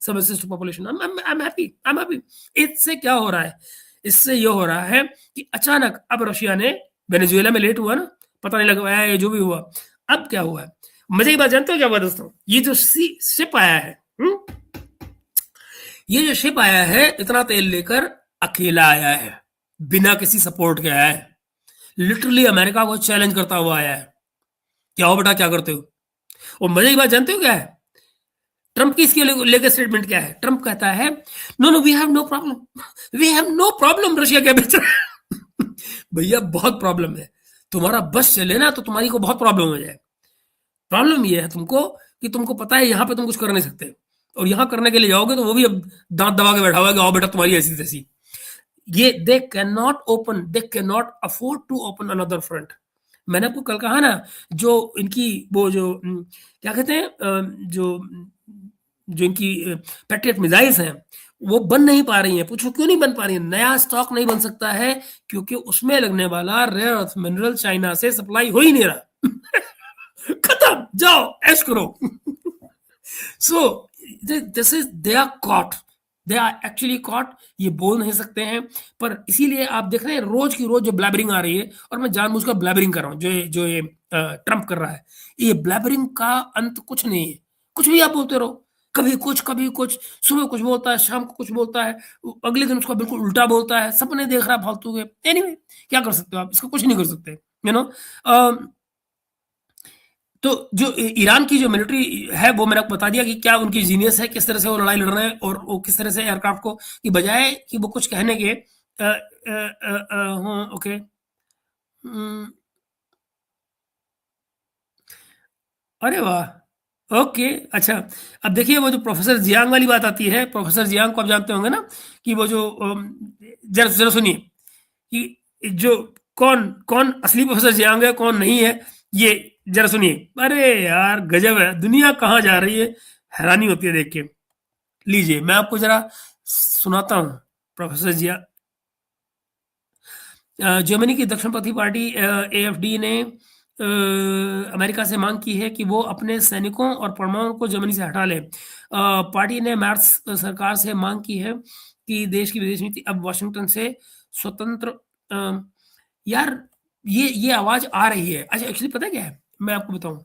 services to population. I'm happy. I'm happy. इससे क्या हो रहा है? इससे ये हो रहा है कि अचानक अब रशिया ने, वेनेजुएला में लेट हुआ ना, पता नहीं लगा जो भी हुआ, अब क्या हुआ है? मजे की बात जानते हो क्या हुआ दोस्तों? ये जो शिप आया है, ये जो शिप आया है, इतना तेल लेकर अकेला आया है, बिना किसी सपोर्ट के आया है। लिटरली अमेरिका को चैलेंज करता हुआ आया है। क्या हो बेटा, क्या करते हो? और मजे की बात जानते हो क्या है? ट्रंप की इसके लेकर स्टेटमेंट क्या है? ट्रंप कहता है no no we have no problem, we have no problem Russia के बेच रहा भैया बहुत प्रॉब्लम है, तुम्हारा बस चले ना तो तुम्हारी को बहुत प्रॉब्लम हो जाए। प्रॉब्लम ये है तुमको कि तुमको पता है यहां पे तुम कुछ कर नहीं सकते, और यहां करने के लिए जाओगे तो वो भी अब दांत दबा के बैठा हुआ है कि आओ बेटा तुम्हारी ऐसी तैसी। ये they can not afford to open another front. मैंने आपको कल कहा ना, जो इनकी वो जो क्या कहते हैं जो इनकी पैट्रियट मिसाइल्स हैं वो बन नहीं पा रही हैं। पूछो क्यों नहीं बन पा रही है? नया स्टॉक नहीं बन सकता है क्योंकि उसमें लगने वाला रेयर अर्थ मिनरल चाइना से सप्लाई हो ही नहीं रहा खत्म, जाओ ऐश करो so this is they are caught, they are actually caught. ये बोल नहीं सकते हैं, पर इसीलिए आप देख रहे हैं रोज की रोज जो ब्लैबरिंग आ रही है, और मैं जानबूझकर ब्लैबरिंग कर रहा हूँ, जो ये ट्रंप कर रहा है, ये ब्लैबरिंग का अंत कुछ नहीं है। कुछ भी आप बोलते रहो, कभी कुछ, सुबह कुछ बोलता है, शाम को कुछ बोलता है, अगले दिन उसका बिल्कुल उल्टा बोलता है, सपने देख रहा है फालतू के। एनीवे क्या कर सकते हो आप, इसका कुछ नहीं कर सकते, यू नो। तो जो ईरान की जो मिलिट्री है वो मैंने आपको बता दिया कि क्या उनकी जीनियस है, किस तरह से वो लड़ाई लड़ रहे हैं, और वो किस तरह से एयरक्राफ्ट को, कि बजाय कि वो कुछ कहने के ओके अरे वाह ओके अच्छा। अब देखिए वो जो प्रोफेसर जियांग वाली बात आती है, प्रोफेसर जियांग को आप जानते होंगे ना, कि वो जो जरा जरा सुनिए कि जो कौन कौन असली प्रोफेसर जियांग है कौन नहीं है, ये जरा सुनिए। अरे यार गजब है, दुनिया कहाँ जा रही है, हैरानी होती है देख के। लीजिए मैं आपको जरा सुनाता हूँ। प्रोफेसर जिया जर्मनी की दक्षिणपंथी पार्टी एएफडी ने अमेरिका से मांग की है कि वो अपने सैनिकों और परमाणु को जर्मनी से हटा ले। पार्टी ने मैर्स सरकार से मांग की है कि देश की विदेश नीति अब वाशिंगटन से स्वतंत्र। यार ये आवाज आ रही है। अच्छा एक्चुअली पता क्या है, मैं आपको बताऊं,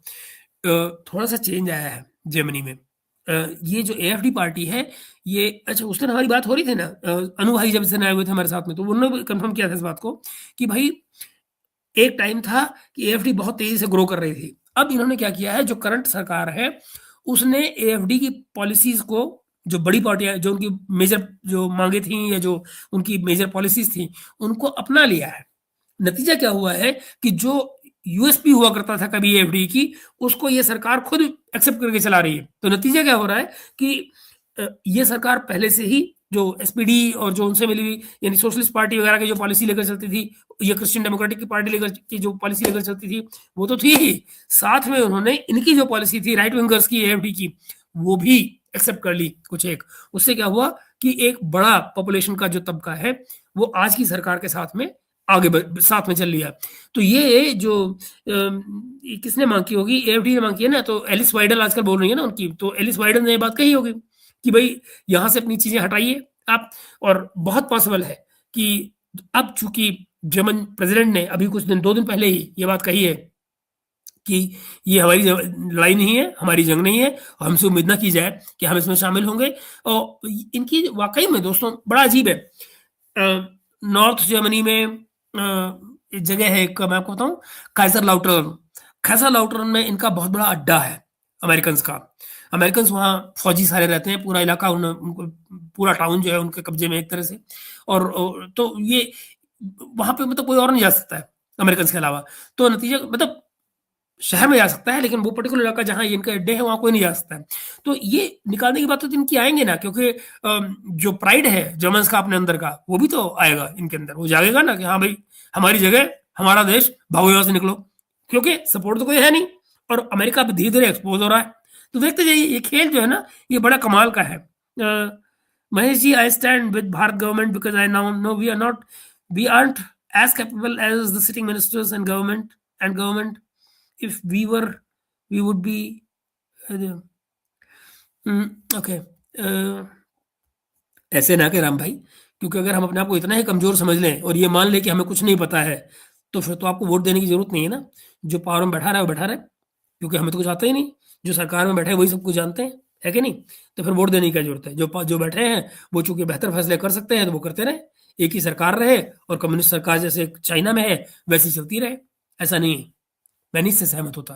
थोड़ा सा चेंज आया है जर्मनी में। ये जो एएफडी पार्टी है ये, अच्छा उस दिन हमारी बात हो रही थी ना, अनु भाई जब से आए हुए थे हमारे साथ में, तो उन्होंने कंफर्म किया था इस बात को कि भाई एक टाइम था कि एएफडी बहुत तेजी से ग्रो कर रही थी। अब इन्होंने क्या किया है, जो करंट सरकार है उसने एएफडी की पॉलिसीज को, जो बड़ी पार्टियां जो उनकी मेजर जो मांगे थी या जो उनकी मेजर पॉलिसीज थी, उनको अपना लिया है। नतीजा क्या हुआ है कि जो यूएसपी हुआ करता था कभी एएफडी की, उसको ये सरकार खुद एक्सेप्ट करके चला रही है। तो नतीजा क्या हो रहा है कि ये सरकार पहले से ही जो एसपीडी और जो उनसे मिली हुई यानी सोशलिस्ट पार्टी वगैरह की जो पॉलिसी लेकर चलती थी, ये क्रिश्चियन डेमोक्रेटिक की पार्टी लेकर की जो पॉलिसी लेकर चलती थी वो तो थी ही, साथ में उन्होंने इनकी जो पॉलिसी थी राइट विंगर्स की एएफडी की वो भी एक्सेप्ट कर ली कुछ एक। उससे क्या हुआ कि एक बड़ा पॉपुलेशन का जो तबका है वो आज की सरकार के साथ में आगे साथ में चल लिया। तो ये जो किसने मांग की होगी, एएफडी ने मांग की है ना, तो एलिस वाइडल आजकल बोल रही है ना उनकी, तो एलिस वाइडल ने ये बात कही होगी कि भाई यहां से अपनी चीजें हटाइए आप। और बहुत पॉसिबल है कि अब चूंकि जर्मन प्रेसिडेंट ने अभी कुछ दिन 2 दिन पहले ही ये बात कही है कि ये हमारी लड़ाई नहीं है, हमारी जंग नहीं है, और हमसे उम्मीद ना की जाए कि हम इसमें शामिल होंगे। और इनकी वाकई में दोस्तों बड़ा अजीब है। नॉर्थ जर्मनी में एक जगह है, मैं आपको बताऊं, काइजरलाउटर्न में इनका बहुत बड़ा अड्डा है अमेरिकन का। अमेरिकन वहाँ फौजी सारे रहते हैं, पूरा इलाका उनको पूरा टाउन जो है उनके कब्जे में एक तरह से। और तो ये वहां पे मतलब कोई और नहीं जा सकता है अमेरिकन के अलावा। तो नतीजा मतलब शहर में जा सकता है, लेकिन वो पर्टिकुलर इलाका जहाँ इनके अड्डे हैं वहां कोई नहीं जा सकता है। तो ये निकालने की बात तो इनकी आएंगे ना, क्योंकि जो प्राइड है जर्मन का अपने अंदर का वो भी तो आएगा इनके अंदर, वो जागेगा ना कि हाँ भाई हमारी जगह हमारा देश, भागो यहाँ से निकलो, क्योंकि सपोर्ट तो कोई है नहीं और अमेरिका भी धीरे धीरे एक्सपोज हो रहा है। तो देखते जाइए, ये खेल जो है ना ये बड़ा कमाल का है। Mahesh ji, I stand with Bharat government because I now know we aren't as capable as the sitting ministers and government. If we were, we would be okay. ऐसे ना के राम भाई, क्योंकि अगर हम अपने आप को इतना ही कमजोर समझ लें और ये मान लें कि हमें कुछ नहीं पता है, तो फिर तो आपको वोट देने की जरूरत नहीं है ना। जो पावर में बैठा रहा है वो बैठा रहे, क्योंकि हमें तो कुछ आता ही नहीं। जो सरकार में बैठे वही सब कुछ जानते हैं, है कि नहीं? तो फिर वोट देने की क्या जरूरत है? जो बैठे हैं वो चूंकि बेहतर फैसले कर सकते हैं तो वो करते रहे, एक ही सरकार रहे और कम्युनिस्ट सरकार जैसे चाइना में है वैसी चलती रहे। ऐसा नहीं है, मैं नहीं इससे सहमत होता।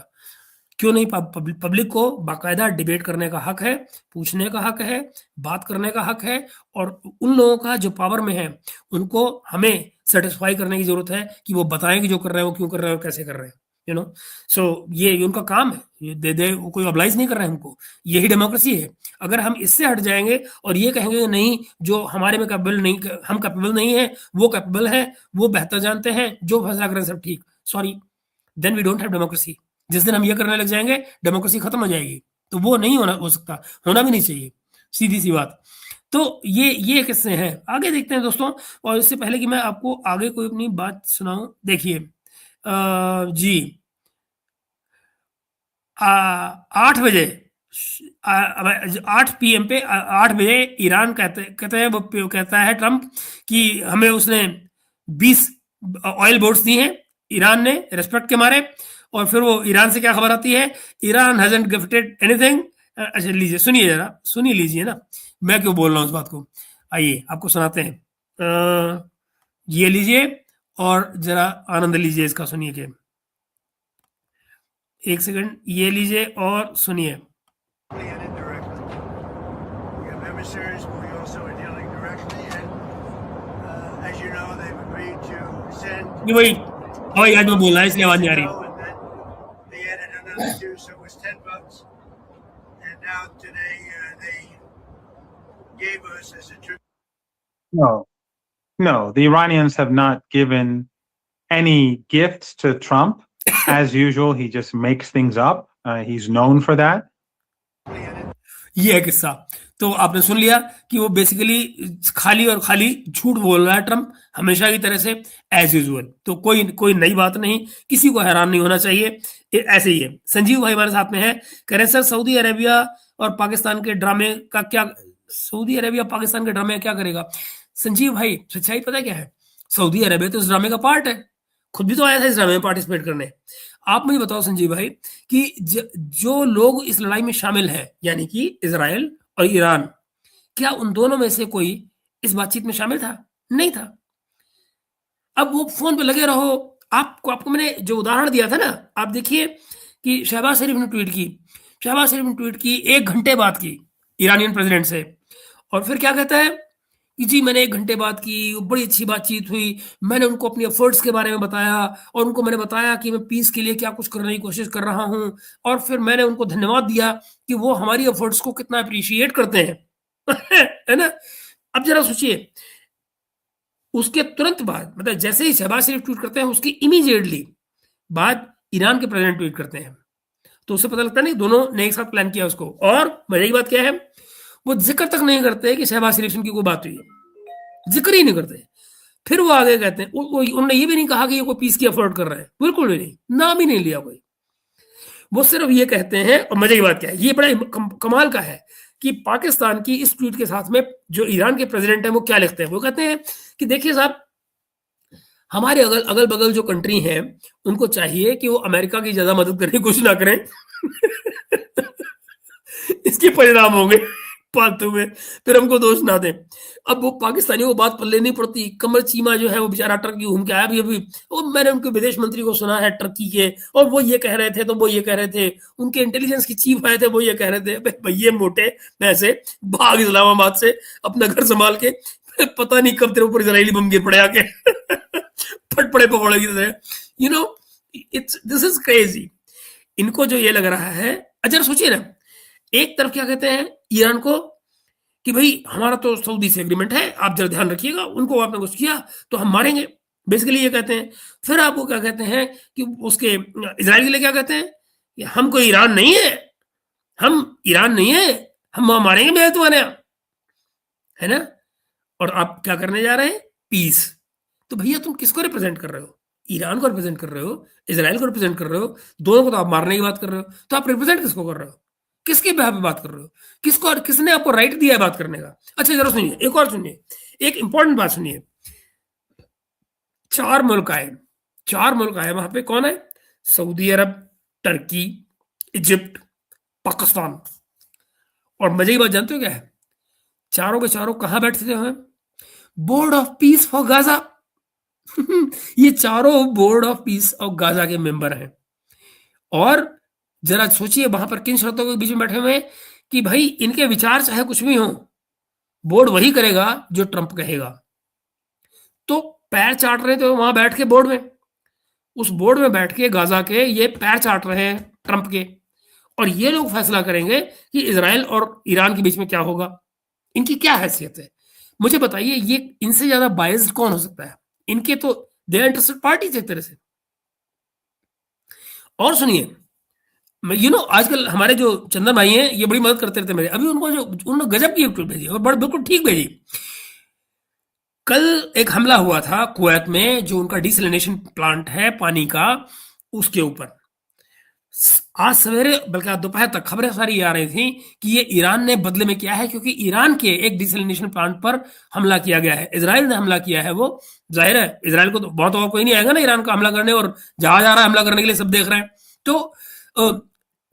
क्यों नहीं? पब्लिक को बाकायदा डिबेट करने का हक है, पूछने का हक है, बात करने का हक है, और उन लोगों का जो पावर में है उनको हमें सेटिस्फाई करने की जरूरत है कि वो बताएं कि जो कर रहे हैं वो क्यों कर रहे हैं और कैसे कर रहे हैं, यू नो। सो ये उनका काम है, ये दे कोई ऑब्लाइज नहीं कर रहे हैं हमको, यही डेमोक्रेसी है। अगर हम इससे हट जाएंगे और ये कहेंगे नहीं, जो हमारे में कैपेबल नहीं, हम कैपेबल नहीं है, वो कैपेबल है, वो बेहतर जानते हैं, जो फैसला करें सब ठीक, sorry, then we don't have democracy. जिस दिन हम ये करने लग जाएंगे डेमोक्रेसी खत्म हो जाएगी, तो वो नहीं हो सकता, होना भी नहीं चाहिए, सीधी सी बात। तो ये किस्से हैं, आगे देखते हैं दोस्तों। और इससे पहले कि मैं आपको आगे कोई अपनी बात सुनाऊं, देखिए जी 8 बजे 8 PM पे 8 बजे ईरान कहते हैं, वो कहता है ट्रंप कि हमें उसने 20 ऑयल बोट्स दी हैं ईरान ने रिस्पेक्ट के मारे। और फिर वो ईरान से क्या खबर आती है, ईरान हैजंट गिफ्टेड एनीथिंग। अच्छा लीजिए, सुनिए जरा, सुनिए लीजिए ना, मैं क्यों बोल रहा हूँ इस बात को, आइए आपको सुनाते हैं। ये लीजिए और जरा आनंद लीजिए इसका, सुनिए के, एक सेकंड, ये लीजिए और सुनिए। And indirectly. We have emissaries, but we also are dealing directly. And as you know, they've agreed to send. ये वही हवाई जहाज में बोल रहा है, इसलिए आवाज नहीं आ रही। And then they added another 2, so it was 10 boats. And now today they gave us as a tribute. No, the Iranians have not given any gifts to Trump. As usual, he just makes things up. He's known for that. ये है किस्सा। तो आपने सुन लिया कि वो basically खाली और खाली झूठ बोल रहा है ट्रम्प, हमेशा की तरह से, एज यूजुअल। तो कोई नई बात नहीं, किसी को हैरान नहीं होना चाहिए, ऐसे ही है। संजीव भाई हमारे साथ में है, कह रहे सर सऊदी अरेबिया और पाकिस्तान के ड्रामे का क्या, सऊदी अरेबिया पाकिस्तान के ड्रामे क्या करेगा? संजीव भाई सच्चाई पता क्या है, सऊदी अरेबिया तो इस ड्रामे का पार्ट है, खुद भी तो आया था इस ड्रामे में पार्टिसिपेट करने। आप मुझे बताओ संजीव भाई कि जो लोग इस लड़ाई में शामिल हैं, यानी कि इजराइल और ईरान, क्या उन दोनों में से कोई इस बातचीत में शामिल था? नहीं था। अब वो फोन पे लगे रहो, आपको मैंने जो उदाहरण दिया था ना, आप देखिए कि शहबाज शरीफ ने ट्वीट की, शहबाज शरीफ ने ट्वीट की 1 घंटे बात की ईरानियन प्रेसिडेंट से, और फिर क्या कहता है कि जी मैंने 1 घंटे बात की, बड़ी अच्छी बातचीत हुई, मैंने उनको अपनी एफर्ट्स के बारे में बताया और उनको मैंने बताया कि मैं पीस के लिए क्या कुछ करने की कोशिश कर रहा हूं, और फिर मैंने उनको धन्यवाद दिया कि वो हमारी एफर्ट्स को कितना अप्रिशिएट करते हैं है ना। अब जरा सोचिए, उसके तुरंत बाद, मतलब जैसे ही शहबाज शरीफ ट्वीट करते हैं उसकी इमीडिएटली बाद ईरान के प्रेसिडेंट ट्वीट करते हैं, तो उससे पता लगता नहीं दोनों ने एक साथ प्लान किया उसको। और मजे की बात क्या है, वो जिक्र तक नहीं करते कि शहबाज शरीफ की कोई बात हुई है, जिक्र ही नहीं करते। फिर वो आगे कहते हैं, उन्होंने ये भी नहीं कहा कि ये कोई पीस की एफर्ट कर रहा है, बिल्कुल भी नहीं, नाम ही नहीं लिया कोई। वो सिर्फ ये कहते हैं, और मजे की बात क्या है, ये बड़ा कमाल का है कि पाकिस्तान की इस ट्वीट के साथ में जो ईरान के प्रेसिडेंट हैं वो क्या लिखते हैं, वो कहते हैं कि देखिए साहब, हमारे अगल बगल जो कंट्री हैं उनको चाहिए कि वो अमेरिका की ज्यादा मदद करने की कोशिश ना करें इसके परिणाम होंगे फालतू में, फिर हमको दोष ना दें। अब वो पाकिस्तानियों को बात पल्ले नहीं पड़ती। कमर चीमा जो है वो बेचारा टर्की घूम के आया अभी, वो मैंने उनके विदेश मंत्री को सुना है टर्की के, और वो ये कह रहे थे, तो वो ये कह रहे थे, उनके इंटेलिजेंस की चीफ आए थे, वो ये कह रहे थे, भैया मोटे पैसे भाग इस्लामाबाद से अपना घर संभाल के, पता नहीं कब तेरे ऊपर इजरायली बम गिर पड़े आके फट पड़े पकौड़े की तरह, you know, this is crazy. इनको जो ये लग रहा है, अच्छा सोचिए ना, एक तरफ क्या कहते हैं ईरान को कि भाई हमारा तो सऊदी से एग्रीमेंट है, आप जरा ध्यान रखिएगा, उनको आपने कुछ किया तो हम मारेंगे, बेसिकली ये कहते हैं। फिर आपको क्या कहते हैं कि उसके इजराइल के लिए क्या कहते हैं कि हम कोई ईरान नहीं है, हम ईरान नहीं है, हम वहां मारेंगे मैं तुम्हारे यहाँ, है ना। और आप क्या करने जा रहे हैं, पीस। तो भैया तुम किसको रिप्रेजेंट कर रहे हो? ईरान को रिप्रेजेंट कर रहे हो, इजराइल को रिप्रेजेंट कर रहे हो, दोनों को तो आप मारने की बात कर रहे हो, तो आप रिप्रेजेंट किसको कर रहे हो? किसके बेहाफ पे बात कर रहे हो? किसको, किसने आपको राइट दिया है बात करने का? अच्छा जरा सुनिए, एक और सुनिए, एक इंपॉर्टेंट बात सुनिए। 4 मुल्क आए, 4 मुल्क आए, वहां पे कौन है? सऊदी अरब, टर्की, इजिप्ट, पाकिस्तान। और मजे की बात जानते हो क्या है? चारों के चारों कहां बैठते थे? Board of peace for Gaza ये चारों board of peace of Gaza के मेंबर हैं। और जरा सोचिए वहां पर किन शर्तों के बीच में बैठे हुए हैं कि भाई इनके विचार चाहे कुछ भी हो, बोर्ड वही करेगा जो ट्रंप कहेगा। तो पैर चाट रहे थे वहां बैठ के बोर्ड में, उस बोर्ड में बैठ के गाजा के ये पैर चाट रहे हैं ट्रंप के, और ये लोग फैसला करेंगे कि इजराइल और ईरान के बीच में क्या होगा। इनकी क्या हैसियत है मुझे बताइए? ये इनसे ज्यादा बायस्ड कौन हो सकता है? इनके तो दे आर इंटरेस्टेड पार्टीज एक तरह से। और सुनिए, आजकल हमारे जो चंदन भाई हैं ये बड़ी मदद करते रहते मेरे, अभी उनको जो उन्होंने गजब की एक भेजी और बिल्कुल ठीक भेजी। कल एक हमला हुआ था कुवैत में, जो उनका डिसैलिनेशन प्लांट है पानी का, उसके ऊपर आज सवेरे बल्कि आज दोपहर तक खबरें सारी आ रही थी कि ये ईरान ने बदले में किया है, क्योंकि ईरान के एक डिसैलिनेशन प्लांट पर हमला किया गया है, इजराइल ने हमला किया है। वो जाहिर है इजराइल को तो बहुत और कोई नहीं आएगा ना ईरान का हमला करने, और जहाज आ रहा है हमला करने के लिए, सब देख रहे हैं। तो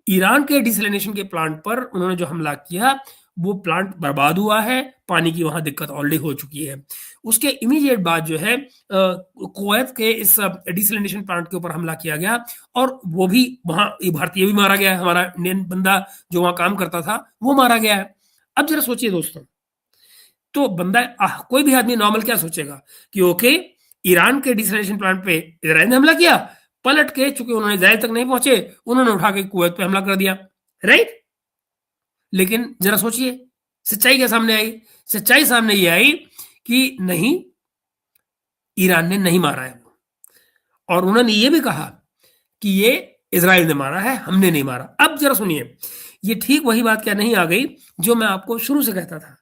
ईरान के डिसैलिनेशन के प्लांट पर उन्होंने जो हमला किया वो प्लांट बर्बाद हुआ है, पानी की वहां दिक्कत ऑलरेडी हो चुकी है। उसके इमीडिएट बाद जो है कुवैत के इस डिसैलिनेशन प्लांट के ऊपर हमला किया गया, और वो भी वहां भारतीय भी मारा गया है, हमारा इंडियन बंदा जो वहां काम करता था वो मारा गया है। अब जरा सोचिए दोस्तों, तो बंदा कोई भी आदमी नॉर्मल क्या सोचेगा कि ओके ईरान के डिसैलिनेशन प्लांट पे इजराइल ने हमला किया, पलट के चूंकि उन्होंने इजराइल तक नहीं पहुंचे उन्होंने उठा के कुवैत पे हमला कर दिया, राइट? लेकिन जरा सोचिए सच्चाई क्या सामने आई? सच्चाई सामने ये आई कि नहीं, ईरान ने नहीं मारा है, और उन्होंने ये भी कहा कि ये इजराइल ने मारा है, हमने नहीं मारा। अब जरा सुनिए, ये ठीक वही बात क्या नहीं आ गई जो मैं आपको शुरू से कहता था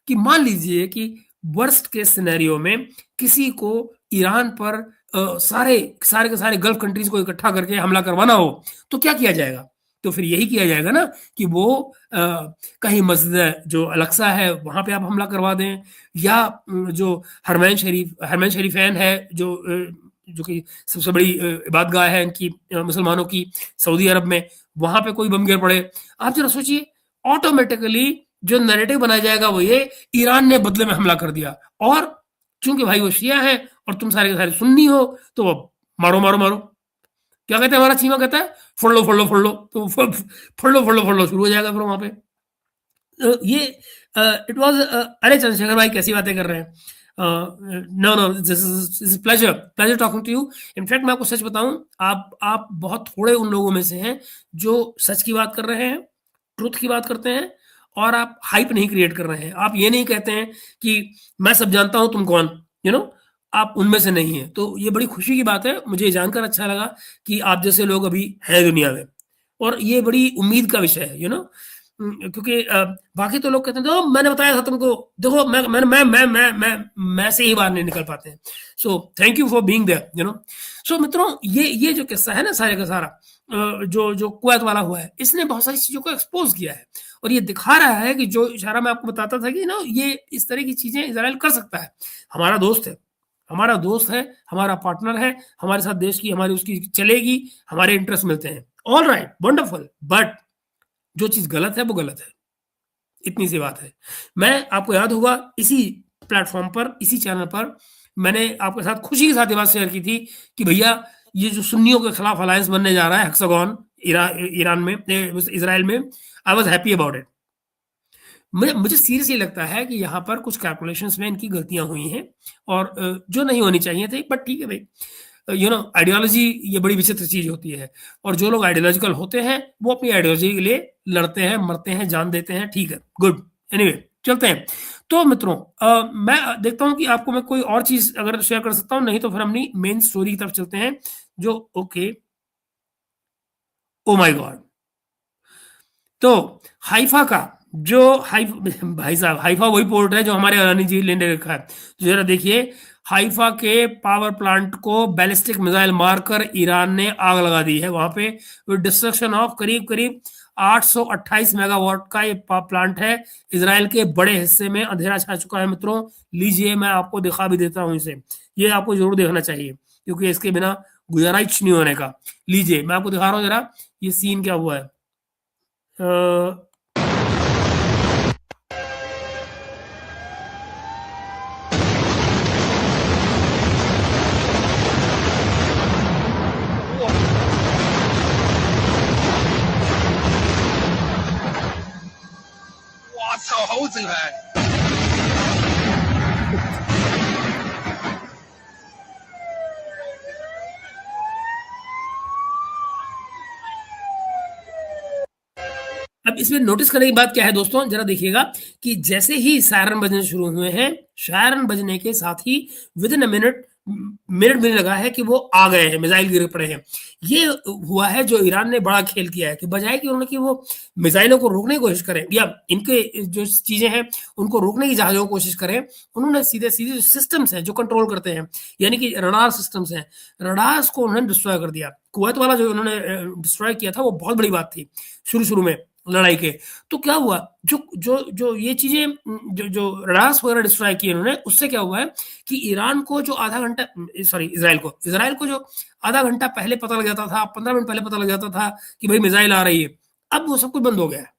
कि मान लीजिए कि वर्स्ट केस सिनेरियो में किसी को ईरान पर सारे के सारे गल्फ कंट्रीज को इकट्ठा करके हमला करवाना हो तो क्या किया जाएगा? तो फिर यही किया जाएगा ना कि वो कहीं मस्जिद जो अलक्सा है वहां पे आप हमला करवा दें, या जो हरमैन शरीफैन है जो कि सबसे बड़ी इबादतगाह है इनकी मुसलमानों की सऊदी अरब में, वहां पे कोई बम गिर पड़े। आप जरा सोचिए, ऑटोमेटिकली जो नैरेटिव बनाया जाएगा वो ये ईरान ने बदले में हमला कर दिया, और चूंकि भाई वो शिया है और तुम सारे के सारे सुन्नी हो तो वो मारो मारो मारो, क्या कहते हैं हमारा चीमा कहता है फोड़ लो फोड़ लो फोड़ लो, तो फोड़ लो फोड़ लो फोड़ लो शुरू हो जाएगा फिर वहां पे। ये इट वाज अरे चंद्रशेखर भाई कैसी बातें कर रहे हैं? No this is pleasure talking to you. In fact मैं आपको सच बताऊं, आप बहुत थोड़े उन लोगों में से हैं जो सच की बात कर रहे हैं, ट्रुथ की बात करते हैं, और आप हाइप नहीं क्रिएट कर रहे हैं। आप ये नहीं कहते हैं कि मैं सब जानता हूं तुम कौन, आप उनमें से नहीं है। तो ये बड़ी खुशी की बात है, मुझे जानकर अच्छा लगा कि आप जैसे लोग अभी हैं दुनिया में, और ये बड़ी उम्मीद का विषय है, क्योंकि बाकी तो लोग कहते हैं तो मैंने बताया था तुमको, देखो मैं से ही बाहर नहीं निकल पाते हैं। So thank you for being there, so मित्रों, ये जो किस्सा है ना सारे का सारा जो कुवैत वाला हुआ है, इसने बहुत सारी चीजों को एक्सपोज किया है, और ये दिखा रहा है कि जो इशारा मैं आपको बताता था कि ये इस तरह की चीजें इजराइल कर सकता है। हमारा दोस्त है, हमारा पार्टनर है, हमारे साथ देश की हमारी उसकी चलेगी, हमारे इंटरेस्ट मिलते हैं, ऑल राइट वंडरफुल, बट जो चीज गलत है वो गलत है, इतनी सी बात है। मैं आपको याद होगा इसी प्लेटफॉर्म पर, इसी चैनल पर मैंने आपके साथ खुशी के साथ ये बात शेयर की थी कि भैया ये जो सुन्नियों के खिलाफ अलायंस बनने जा रहा है हेक्सागन ईरान में, इजराइल में, I was happy about it. मुझे सीरियसली लगता है कि यहाँ पर कुछ कैलकुलेशंस में इनकी गलतियां हुई हैं, और जो नहीं होनी चाहिए थी, बट ठीक है भाई, आइडियोलॉजी ये बड़ी विचित्र चीज होती है, और जो लोग आइडियोलॉजिकल होते हैं वो अपनी आइडियोलॉजी के लिए लड़ते हैं, मरते हैं, जान देते हैं, ठीक है, गुड। एनीवे चलते हैं। तो मित्रों, मैं देखता हूं कि आपको मैं कोई और चीज अगर शेयर कर सकता हूं, नहीं तो फिर हम अपनी मेन स्टोरी की तरफ चलते हैं। जो ओके, ओ माय गॉड, तो हाइफा का जो भाई साहब, हाइफा वही पोर्ट है जो हमारे अडानी जी ने रखा है। तो जरा देखिए, हाइफा के पावर प्लांट को बैलिस्टिक मिसाइल मारकर ईरान ने आग लगा दी है वहां पे, डिस्ट्रक्शन ऑफ करीब 828 मेगावाट का ये प्लांट है। इजराइल के बड़े हिस्से में अंधेरा छा चुका है मित्रों। लीजिए, मैं आपको दिखा भी देता हूं इसे, ये आपको जरूर देखना चाहिए क्योंकि इसके बिना गुजारिश नहीं होने का। लीजिए, मैं आपको दिखा रहा हूं जरा ये सीन क्या हुआ है। housing है। अब इसमें नोटिस करने की बात क्या है दोस्तों, जरा देखिएगा कि जैसे ही सायरन बजने शुरू हुए हैं, सायरन बजने के साथ ही विद इन अ मिनट भी लगा है कि वो आ गए हैं, मिसाइल गिर पड़े हैं। ये हुआ है जो ईरान ने बड़ा खेल किया है कि बजाय कि उन्होंने कि वो मिसाइलों को रोकने की कोशिश करें या इनके जो चीजें हैं उनको रोकने की जहाजों की कोशिश करें, उन्होंने सीधे सीधे जो सिस्टम्स हैं जो कंट्रोल करते हैं, यानी कि रडार सिस्टम्स हैं, रडार्स को उन्होंने डिस्ट्रॉय कर दिया। कुवैत वाला जो उन्होंने डिस्ट्रॉय किया था वो बहुत बड़ी बात थी शुरू में लड़ाई के। तो क्या हुआ, जो ये चीजें जो रडार्स वगैरह डिस्ट्रॉय किए उन्होंने, उससे क्या हुआ है कि ईरान को जो इजराइल को जो आधा घंटा पहले पता लग जाता था, 15 मिनट पहले पता लग जाता था कि भाई मिसाइल आ रही है, अब वो सब कुछ बंद हो गया है।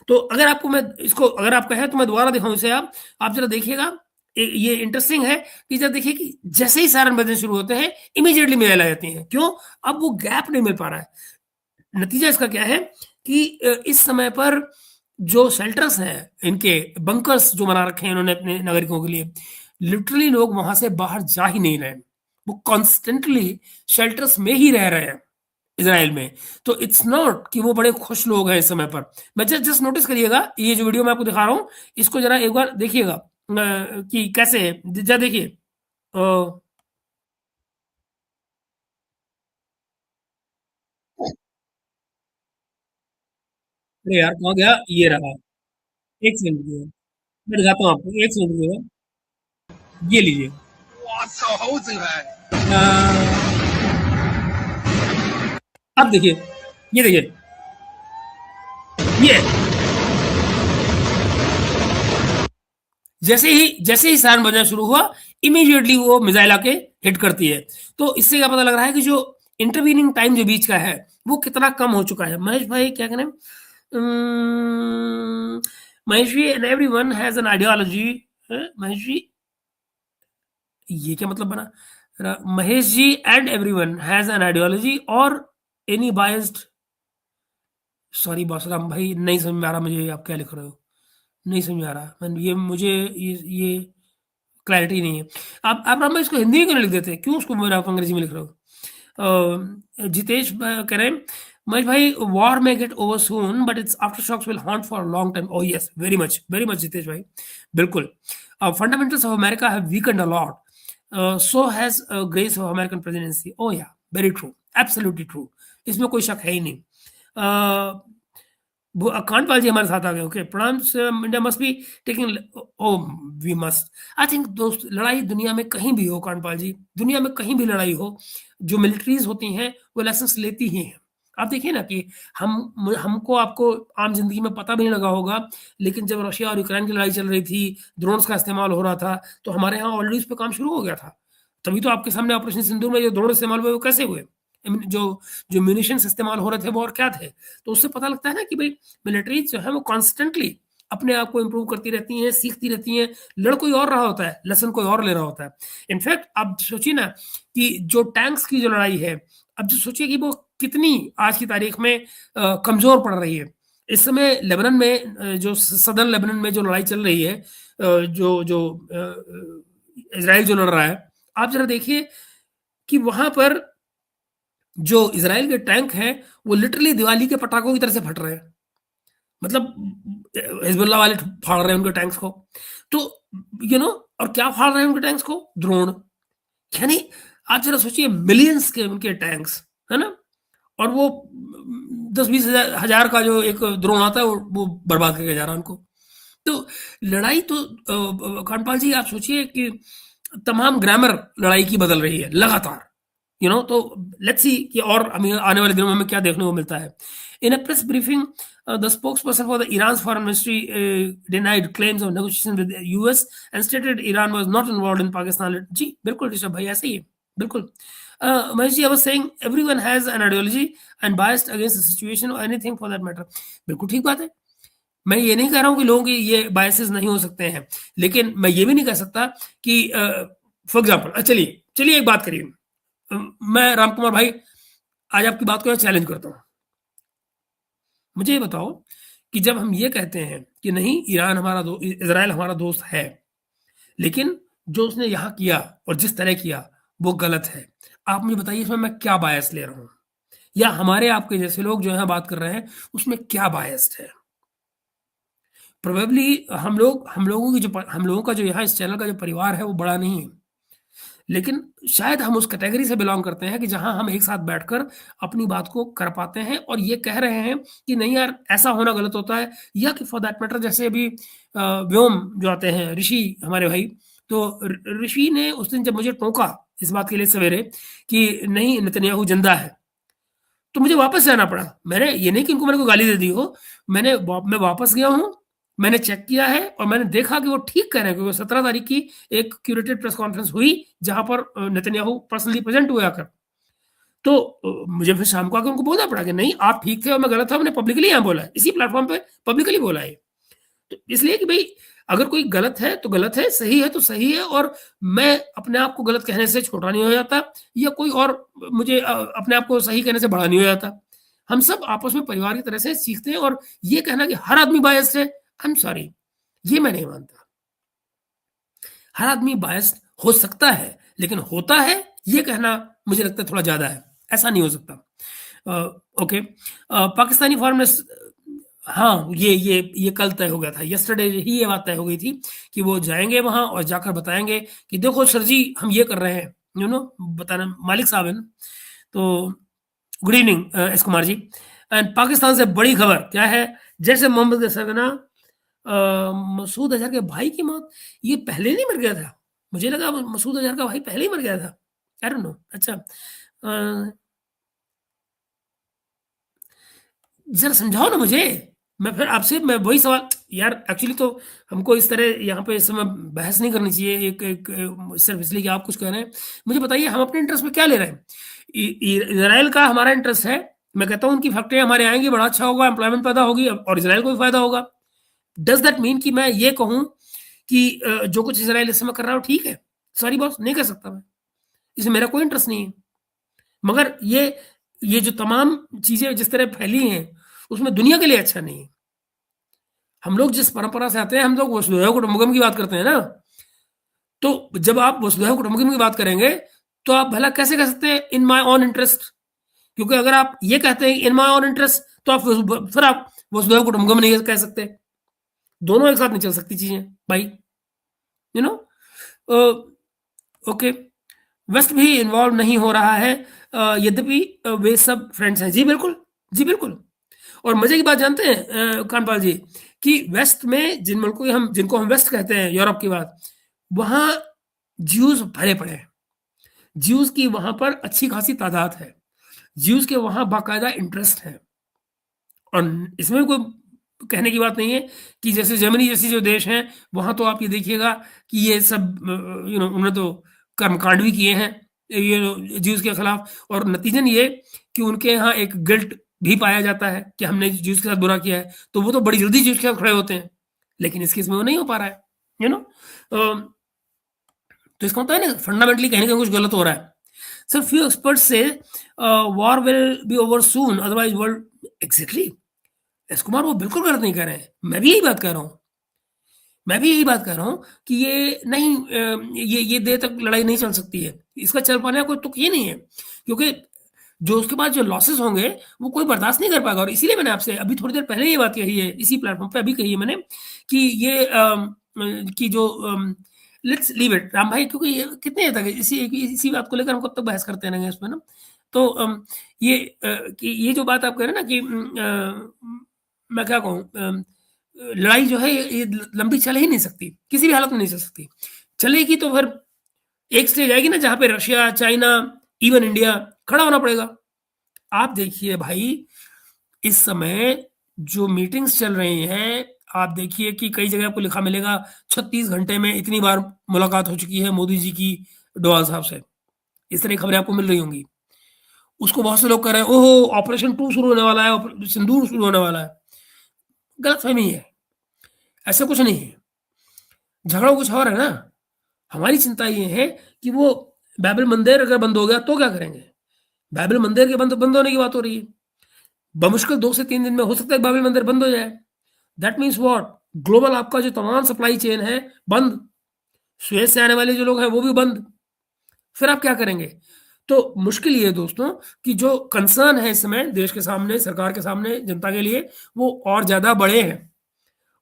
तो अगर आप कहें तो मैं दोबारा दिखाऊं इसे, आप जरा देखिएगा, ये इंटरेस्टिंग है कि जब देखिए कि जैसे ही सायरन बजने शुरू होते हैं इमीडिएटली मिसाइल आ जाती है। क्यों? अब वो गैप नहीं मिल पा रहा है। नतीजा इसका क्या है कि इस समय पर जो शेल्टर्स हैं, इनके बंकर्स जो बना रखे हैं इन्होंने अपने नागरिकों के लिए, लिटरली लोग वहां से बाहर जा ही नहीं रहे, वो कॉन्स्टेंटली शेल्टर्स में ही रह रहे हैं इजराइल में। तो इट्स नॉट कि वो बड़े खुश लोग हैं इस समय पर। मैं जस्ट नोटिस करिएगा, ये जो वीडियो मैं आपको दिखा रहा हूं इसको जरा एक बार देखिएगा कि कैसे है। जरा देखिए, अरे यार कहाँ गया, ये रहा, एक सेकंड रुकिए, मैं दिखाता हूँ आपको, एक सेकंड रुकिएगा, ये लीजिए। Warsaw housing है। अब देखिए, ये देखिए, ये जैसे ही सायरन बजना शुरू हुआ इमीडिएटली वो मिसाइल आके हिट करती है। तो इससे क्या पता लग रहा है कि जो इंटरवीनिंग टाइम जो बीच का है वो कितना कम हो चुका है। महेश भाई क्या कहना है? Mahesh ji, and everyone has an ideology. Mahesh ji, ये क्या मतलब बना? Mahesh ji, and everyone has an ideology और एनी बायस्ड। सॉरी बासराम भाई, नहीं समझ में आ रहा मुझे आप क्या लिख रहे हो, नहीं समझ में आ रहा। ये मुझे ये क्लैरिटी नहीं है। आप राम इसको हिंदी में क्यों लिख देते हैं, क्यों उसको मेरा आप अंग्रेजी में लिख रहे हो? जितेश कह रहे हैं महेश भाई, वॉर में get over soon but it's after shocks will haunt for long time. Oh yes, very much Jitesh भाई, बिल्कुल। Fundamentals of America have weakened a lot, so has grace of American presidency. Oh yeah, very true, absolutely true, इसमें कोई शक है ही नहीं। कांडपाल जी हमारे साथ आ गए। ओके, प्रणाम। India must be taking, oh we must, I think दोस्त, लड़ाई दुनिया में कहीं भी हो, कांडपाल जी, दुनिया में कहीं भी लड़ाई हो, जो मिलिट्रीज होती हैं वो लाइसेंस लेती ही हैं। आप देखिए ना कि हमको आपको आम जिंदगी में पता भी नहीं लगा होगा, लेकिन जब रशिया और यूक्रेन की लड़ाई चल रही थी, ड्रोन्स का इस्तेमाल हो रहा था, तो हमारे यहाँ ऑलरेडी उस पर काम शुरू हो गया था। तभी तो आपके सामने ऑपरेशन सिंदूर में जो ड्रोन इस्तेमाल हुए वो कैसे हुए, जो म्यूनिशंस इस्तेमाल हो रहे थे वो और क्या थे। तो उससे पता लगता है ना कि भाई मिलिट्री जो है वो कॉन्स्टेंटली अपने आप को इम्प्रूव करती रहती हैं, सीखती रहती हैं। लड़ कोई और रहा होता है, लेसन कोई और ले रहा होता है। इनफैक्ट आप सोचिए ना कि जो टैंक्स की जो लड़ाई है, अब जो सोचिए कि वो कितनी आज की तारीख में कमजोर पड़ रही है। इस समय लेबनान में, जो सदर्न लेबनान में जो लड़ाई चल रही है, जो इजराइल जो लड़ रहा है, आप जरा देखिए कि वहां पर जो इजराइल के टैंक हैं वो लिटरली दिवाली के पटाखों की तरह से फट रहे हैं। मतलब हिजबुल्लाह वाले फाड़ रहे हैं उनके टैंक्स को। तो और क्या फाड़ रहे हैं उनके टैंक्स को? ड्रोन। यानी आप जरा सोचिए, मिलियंस के उनके टैंक्स, है ना, और वो 10-20 हजार का जो एक ड्रोन आता है वो बर्बाद करके जा रहा है उनको। तो लड़ाई तो कांडपाल जी आप सोचिए कि तमाम ग्रामर लड़ाई की बदल रही है लगातार, तो लेट्स सी कि और आने वाले दिनों में हमें क्या देखने को मिलता है। In a press briefing, the spokesperson for the Iran foreign ministry denied claims of negotiation with US and stated Iran was not involved in Pakistan. जी बिल्कुल ऋषभ भाई, ऐसे ही है, बिल्कुल। Mahesh ji, I was saying everyone has an ideology and biased against the situation और anything for that matter. बिल्कुल ठीक बात है। मैं ये नहीं कह रहा हूं कि लोगों की ये बायसेस नहीं हो सकते हैं, लेकिन मैं ये भी नहीं कह सकता कि फॉर एग्जाम्पल, चलिए एक बात करिए, मैं रामकुमार भाई आज आपकी बात को चैलेंज करता हूं। मुझे ये बताओ कि जब हम ये कहते हैं कि नहीं ईरान हमारा इजराइल हमारा दोस्त है, लेकिन जो उसने यहाँ किया और जिस तरह किया वो गलत है। आप मुझे बताइए इसमें मैं क्या बायस ले रहा हूँ, या हमारे आपके जैसे लोग जो यहाँ बात कर रहे हैं उसमें क्या बायस्ड है? प्रोबेबली हम लोगों का जो यहाँ इस चैनल का जो परिवार है वो बड़ा नहीं है, लेकिन शायद हम उस कैटेगरी से बिलोंग करते हैं कि जहां हम एक साथ बैठकर अपनी बात को कर पाते हैं और ये कह रहे हैं कि नहीं यार ऐसा होना गलत होता है, या कि फॉर दैट मैटर जैसे अभी व्योम जो आते हैं ऋषि हमारे भाई, तो ऋषि ने उस दिन जब मुझे टोका इस बात के लिए सवेरे कि नहीं नेतन्याहू जिंदा है, तो मुझे वापस जाना पड़ा। मैंने ये नहीं कि उनको मैंने कोई गाली दे दी हो, मैं वापस गया हूँ, मैंने चेक किया है और मैंने देखा कि वो ठीक कह रहे हैं, क्योंकि 17 तारीख की एक क्यूरेटेड प्रेस कॉन्फ्रेंस हुई जहां पर नेतन्याहू पर्सनली प्रेजेंट हुए आकर। तो मुझे फिर शाम को आकर उनको बोलना पड़ा कि नहीं आप ठीक थे और मैं गलत था, मैंने पब्लिकली यहाँ बोला है, इसी प्लेटफॉर्म पे पब्लिकली बोला है। तो इसलिए कि भाई अगर कोई गलत है तो गलत है, सही है तो सही है, और मैं अपने आप को गलत कहने से छोटा नहीं हो जाता, या कोई और मुझे अपने आप को सही कहने से बड़ा नहीं हो जाता। हम सब आपस में परिवार की तरह से सीखते हैं, और ये कहना कि हर आदमी बायस्ड है, आई एम सॉरी, ये मैं नहीं मानता। हर आदमी बायस्ड हो सकता है, लेकिन होता है ये कहना मुझे लगता है थोड़ा ज्यादा है, ऐसा नहीं हो सकता। ओके, पाकिस्तानी फॉरेन मिनिस्टर, हाँ ये कल तय हो गया था, यस्टरडे ही ये बात तय हो गई थी कि वो जाएंगे वहां और जाकर बताएंगे कि देखो सर जी हम ये कर रहे हैं, बताना मालिक साहब है ना। तो good evening S Kumar ji. And Pakistan से बड़ी खबर क्या है, जैसे मोहम्मद के सरगना मसूद अजहर के भाई की मौत, ये पहले नहीं मर गया था? मुझे लगा मसूद अजहर का भाई पहले ही मर गया था, आई डोंट नो। अच्छा जरा समझाओ ना मुझे, मैं फिर आपसे मैं वही सवाल, यार एक्चुअली तो हमको इस तरह यहाँ पे इस समय बहस नहीं करनी चाहिए एक सिर्फ इसलिए कि आप कुछ कह रहे हैं। मुझे बताइए हम अपने इंटरेस्ट में क्या ले रहे हैं? इजराइल का हमारा इंटरेस्ट है, मैं कहता हूँ उनकी फैक्ट्रियां हमारे आएंगी, बड़ा अच्छा होगा, एम्प्लॉयमेंट पैदा होगी और इजराइल को भी फायदा होगा। डज दैट मीन कि मैं ये कहूँ कि जो कुछ इजराइल इस समय कर रहा है ठीक है? सॉरी बॉस, नहीं कर सकता मैं, इसमें मेरा कोई इंटरेस्ट नहीं है। मगर ये जो तमाम चीजें जिस तरह फैली हैं उसमें दुनिया के लिए अच्छा नहीं है। हम लोग जिस परंपरा से आते हैं, हम लोग वसुधैव कुटुंबकम की बात करते हैं ना, तो जब आप वसुधैव कुटुंबकम की बात करेंगे तो आप भला कैसे कह सकते हैं इन माय ऑन इंटरेस्ट? क्योंकि अगर आप ये कहते हैं इन माय ऑन इंटरेस्ट तो आप फिर आप वसुधैव कुटुंबकम नहीं कह सकते। दोनों एक साथ नहीं चल सकती चीजें भाई, यू नो। ओके, वेस्ट भी इन्वॉल्व नहीं हो रहा है, यद्यपि वे सब फ्रेंड्स हैं। जी बिल्कुल, जी बिल्कुल। और मजे की बात जानते हैं कानपाल जी, कि वेस्ट में जिनको हम वेस्ट कहते हैं, यूरोप की बात, वहां ज्यूज भरे पड़े हैं, ज्यूज की वहां पर अच्छी खासी तादाद है, ज्यूज के वहां बाकायदा इंटरेस्ट है। और इसमें कोई कहने की बात नहीं है कि जैसे जर्मनी जैसी जो देश हैं वहां तो आप ये देखिएगा कि ये सब उन्होंने तो कर्मकांड भी किए हैं ये ज्यूज के खिलाफ, और नतीजन ये कि उनके यहाँ एक गिल्ट भी पाया जाता है कि हमने ज्यूज के साथ बुरा किया है, तो वो तो बड़ी जल्दी ज्यूज के साथ खड़े होते हैं, लेकिन इस केस में वो नहीं हो पा रहा है, तो इसका मतलब है ना फंडामेंटली कहीं ना कहीं कुछ गलत हो रहा है। सर फ्यू एक्सपर्ट्स से war will be over soon otherwise world, exactly S Kumar वो बिल्कुल गलत नहीं कह रहे हैं, मैं भी यही बात कह रहा हूँ कि ये नहीं ये देर तक लड़ाई नहीं चल सकती है, इसका चल पाने का कोई तुक ये नहीं है, क्योंकि जो उसके बाद जो लॉसेस होंगे वो कोई बर्दाश्त नहीं कर पाएगा। और इसीलिए मैंने आपसे अभी थोड़ी देर पहले ये बात कही है, इसी प्लेटफॉर्म पे अभी कही है मैंने कि ये कि जो लेट्स लीव इट राम भाई, क्योंकि ये कितने तक इसी बात को लेकर हम कब तक बहस करते रहेंगे इसमें ना। तो ये जो बात आप कह रहे हैं ना कि मैं क्या कहूँ, लड़ाई जो है ये लंबी चल ही नहीं सकती, किसी भी हालत में नहीं चल सकती। चलेगी तो फिर एक स्टेज आएगी ना जहां पे रशिया, चाइना, इवन इंडिया खड़ा होना पड़ेगा। आप देखिए भाई इस समय जो मीटिंग्स चल रही हैं, आप देखिए कि कई जगह आपको लिखा मिलेगा 36 घंटे में इतनी बार मुलाकात हो चुकी है मोदी जी की डोवाल साहब से, इस तरह की खबरें आपको मिल रही होंगी। उसको बहुत से लोग कह रहे हैं ओहो ऑपरेशन 2 शुरू होने वाला है, सिंदूर शुरू होने वाला है। गलतफहमी है, ऐसा कुछ नहीं है, झगड़ा कुछ और है ना। हमारी चिंता ये है कि वो बाइबल मंदिर अगर बंद हो गया तो क्या करेंगे? बाइबल मंदिर के बंद होने की बात हो रही है, बमुश्किल 2 से 3 दिन में हो सकता है बाइबल मंदिर बंद हो जाए। दैट मीन्स व्हाट, ग्लोबल आपका जो तमाम सप्लाई चेन है बंद, सुएज से आने वाले जो लोग हैं वो भी बंद, फिर आप क्या करेंगे? तो मुश्किल ये है दोस्तों कि जो कंसर्न है इस समय देश के सामने, सरकार के सामने, जनता के लिए, वो और ज्यादा बड़े हैं।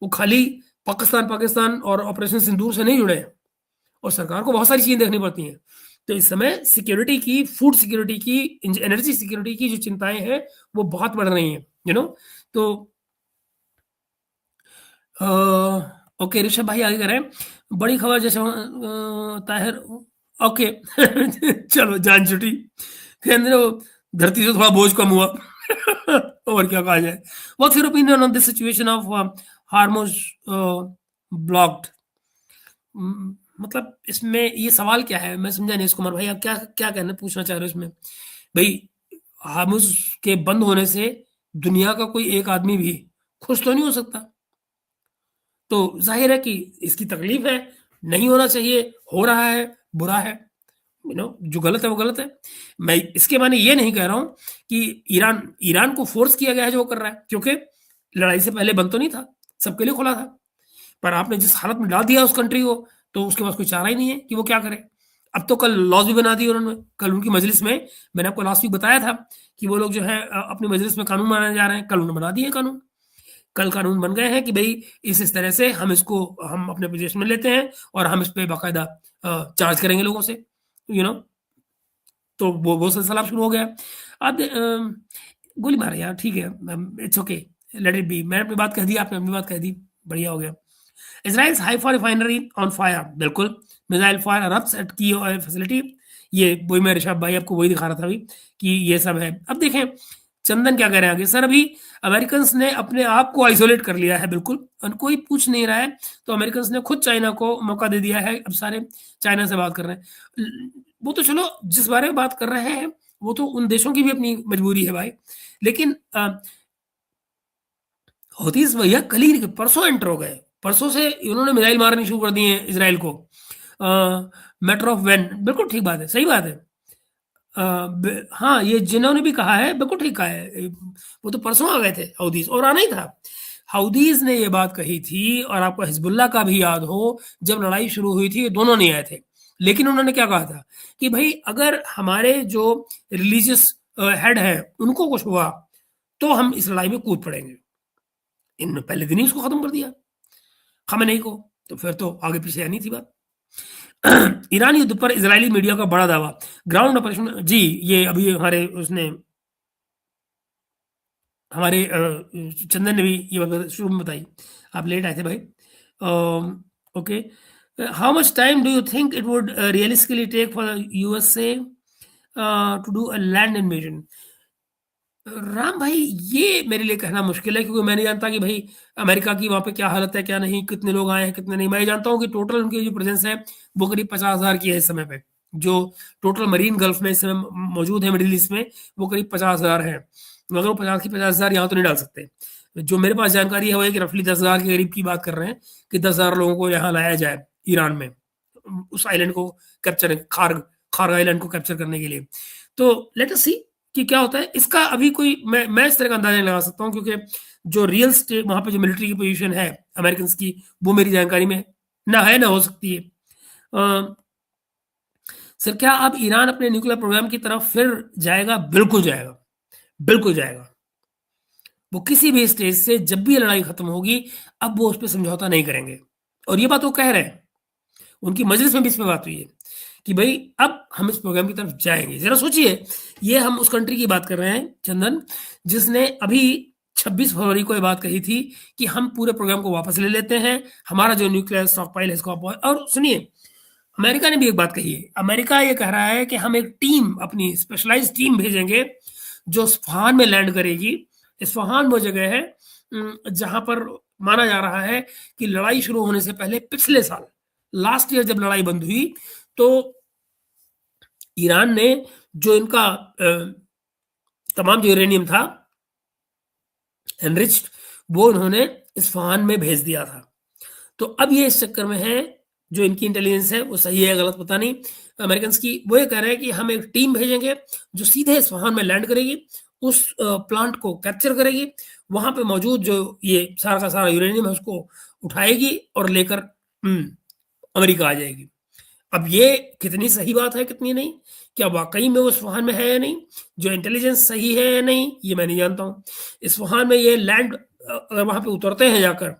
वो खाली पाकिस्तान और ऑपरेशन सिंदूर से नहीं जुड़े हैं, और सरकार को बहुत सारी चीजें देखनी पड़ती हैं। तो इस समय सिक्योरिटी की, फूड सिक्योरिटी की, एनर्जी सिक्योरिटी की जो चिंताएं हैं वो बहुत बढ़ रही हैं, यू नो। तो ओके, ऋषभ भाई आगे करें। बड़ी खबर जैसे ताहिर, ओके चलो जान छुटी, कहते वो धरती से थोड़ा बोझ कम हुआ और क्या कहा जाए। What's your opinion on this situation of हार्मोज blocked? मतलब इसमें ये सवाल क्या है, मैं समझा नहीं। कुमार भाई आप क्या क्या कहना पूछना चाह रहे हो इसमें? भाई हार्मोज के बंद होने से दुनिया का कोई एक आदमी भी खुश तो नहीं हो सकता। तो जाहिर है कि इसकी तकलीफ है, नहीं होना चाहिए, हो रहा है, बुरा है, यू नो, जो गलत है वो गलत है। मैं इसके माने ये नहीं कह रहा हूं कि ईरान को फोर्स किया गया है जो वो कर रहा है, क्योंकि लड़ाई से पहले बंद तो नहीं था, सबके लिए खुला था। पर आपने जिस हालत में डाल दिया उस कंट्री को, तो उसके पास कोई चारा ही नहीं है कि वो क्या करे। अब तो कल लॉज भी बना दिए उन्होंने। कल उनकी मजलिस में, मैंने आपको लास्ट वीक बताया था कि वो लोग जो है अपनी मजलिस में कानून बनाने जा रहे हैं। कल उन्होंने बना दिए कानून। कल कानून बन गए हैं कि भाई इस तरह से हम अपने पोजीशन में लेते हैं और हम इस पे बाकायदा चार्ज करेंगे लोगों से, यू नो। तो वो सिलसिला शुरू हो गया। अब गोली मारे यार, ठीक है, it's okay, let it be. मैंने अपनी बात कह दी, आपने अपनी बात कह दी, बढ़िया हो गया। Israel's Haifa refinery on fire, बिल्कुल, मिसाइल फायर अरप्ट्स एट की ऑयल फैसिलिटी। ये वही मैं ऋषभ भाई आपको वही दिखा रहा था अभी कि ये सब है। अब देखें चंदन क्या कह रहे हैं आगे। सर अभी अमेरिकन ने अपने आप को आइसोलेट कर लिया है, बिल्कुल, और कोई पूछ नहीं रहा है। तो अमेरिकन ने खुद चाइना को मौका दे दिया है, अब सारे चाइना से बात कर रहे हैं। वो तो चलो जिस बारे में बात कर रहे हैं वो तो उन देशों की भी अपनी मजबूरी है भाई, लेकिन हौतीस भैया कल ही परसों एंटर हो गए, परसों से उन्होंने मिसाइल मारनी शुरू कर दी है इसराइल को। मैटर ऑफ व्हेन, बिल्कुल ठीक बात है, सही बात है। हाँ, ये जिन्होंने भी कहा है बिल्कुल ठीक कहा है। वो तो परसों आ गए थे हौदीज, और आना ही था। हौदीज ने ये बात कही थी, और आपको हिजबुल्लाह का भी याद हो, जब लड़ाई शुरू हुई थी दोनों नहीं आए थे, लेकिन उन्होंने क्या कहा था कि भाई अगर हमारे जो रिलीजियस हेड है उनको कुछ हुआ तो हम इस लड़ाई में कूद पड़ेंगे। इन्होंने पहले दिन ही उसको खत्म कर दिया खamenei को, तो फिर तो आगे पीछे आनी थी बात। ईरान युद्ध पर इजरायली मीडिया का बड़ा दावा, ग्राउंड ऑपरेशन। जी, ये अभी हमारे चंदन ने भी ये बात शुरू में बताई, आप लेट आए थे भाई। Okay, how much time do you think it would realistically take for USA to do a land invasion? Ram भाई ये मेरे लिए कहना मुश्किल है, क्योंकि मैं नहीं जानता कि भाई अमेरिका की वहां पे क्या हालत है, क्या नहीं, कितने लोग आए हैं कितने नहीं। मैं जानता हूँ कि टोटल उनकी जो प्रेजेंस है वो करीब 50,000 की है इस समय पे। जो टोटल मरीन गल्फ में इस समय मौजूद है, मिडिल ईस्ट में, वो करीब 50,000 है। मगर वो 50,000 यहाँ तो नहीं डाल सकते। जो मेरे पास जानकारी है वो कि रफली 10,000 के करीब की बात कर रहे हैं कि 10,000 लोगों को यहाँ लाया जाए ईरान में, उस आइलैंड को कैप्चर, खार्ग आइलैंड को कैप्चर करने के लिए। तो लेट अस सी कि क्या होता है। इसका अभी कोई मैं इस तरह का अंदाजा नहीं लगा सकता हूँ, क्योंकि जो रियल स्टेट वहां पे जो मिलिट्री की पोजीशन है अमेरिकन की, वो मेरी जानकारी में ना है, ना हो सकती है। सर क्या अब ईरान अपने न्यूक्लियर प्रोग्राम की तरफ फिर जाएगा? बिल्कुल जाएगा, बिल्कुल जाएगा। वो किसी भी स्टेज से जब भी लड़ाई खत्म होगी अब वो उस पर समझौता नहीं करेंगे, और ये बात वो कह रहे हैं। उनकी मजलिस में भी इस पर बात हुई है कि भाई अब हम इस प्रोग्राम की तरफ जाएंगे। जरा सोचिए, ये हम उस कंट्री की बात कर रहे हैं चंदन, जिसने अभी 26 फरवरी को ये बात कही थी कि हम पूरे प्रोग्राम को वापस ले लेते हैं, हमारा जो न्यूक्लियर स्टॉकपाइल है इसको। और सुनिए, अमेरिका ने भी एक बात कही है। अमेरिका ये कह रहा है कि हम एक टीम, अपनी स्पेशलाइज टीम भेजेंगे जो इस्फहान में लैंड करेगी। इस्फहान वो जगह है जहां पर माना जा रहा है कि लड़ाई शुरू होने से पहले पिछले साल, लास्ट ईयर जब लड़ाई बंद हुई, तो ईरान ने जो इनका तमाम जो यूरेनियम था एनरिच्ड, वो उन्होंने इस्फहान में भेज दिया था। तो अब ये इस चक्कर में है, जो इनकी इंटेलिजेंस है वो सही है गलत पता नहीं, अमेरिकन की, वो ये कह रहे हैं कि हम एक टीम भेजेंगे जो सीधे इस्फहान में लैंड करेगी, उस प्लांट को कैप्चर करेगी, वहां पे मौजूद जो ये सारा का सारा यूरेनियम है उसको उठाएगी और लेकर अमेरिका आ जाएगी। अब ये कितनी सही बात है कितनी नहीं, क्या वाकई में वो इस्फहान में है या नहीं, जो इंटेलिजेंस सही है या नहीं, ये मैं नहीं जानता हूँ। इस्फहान में ये लैंड अगर वहां पे उतरते हैं जाकर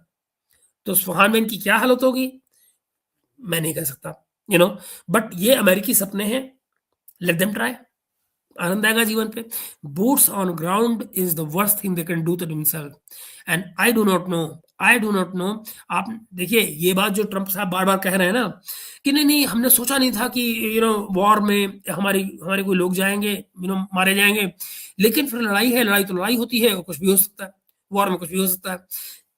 तो इस्फहान में इनकी क्या हालत होगी मैं नहीं कह सकता, बट ये अमेरिकी सपने हैं, लेट देम ट्राई, आनंद आएगा जीवन पे। Boots on ground is the worst thing they can do to himself and I do not know. आप देखिए ये बात जो ट्रंप साहब बार बार कह रहे हैं ना कि नहीं हमने सोचा नहीं था कि वॉर में हमारे कोई लोग जाएंगे, मारे जाएंगे, लेकिन फिर लड़ाई है, लड़ाई तो लड़ाई होती है, कुछ भी हो सकता है, वॉर में कुछ भी हो सकता है।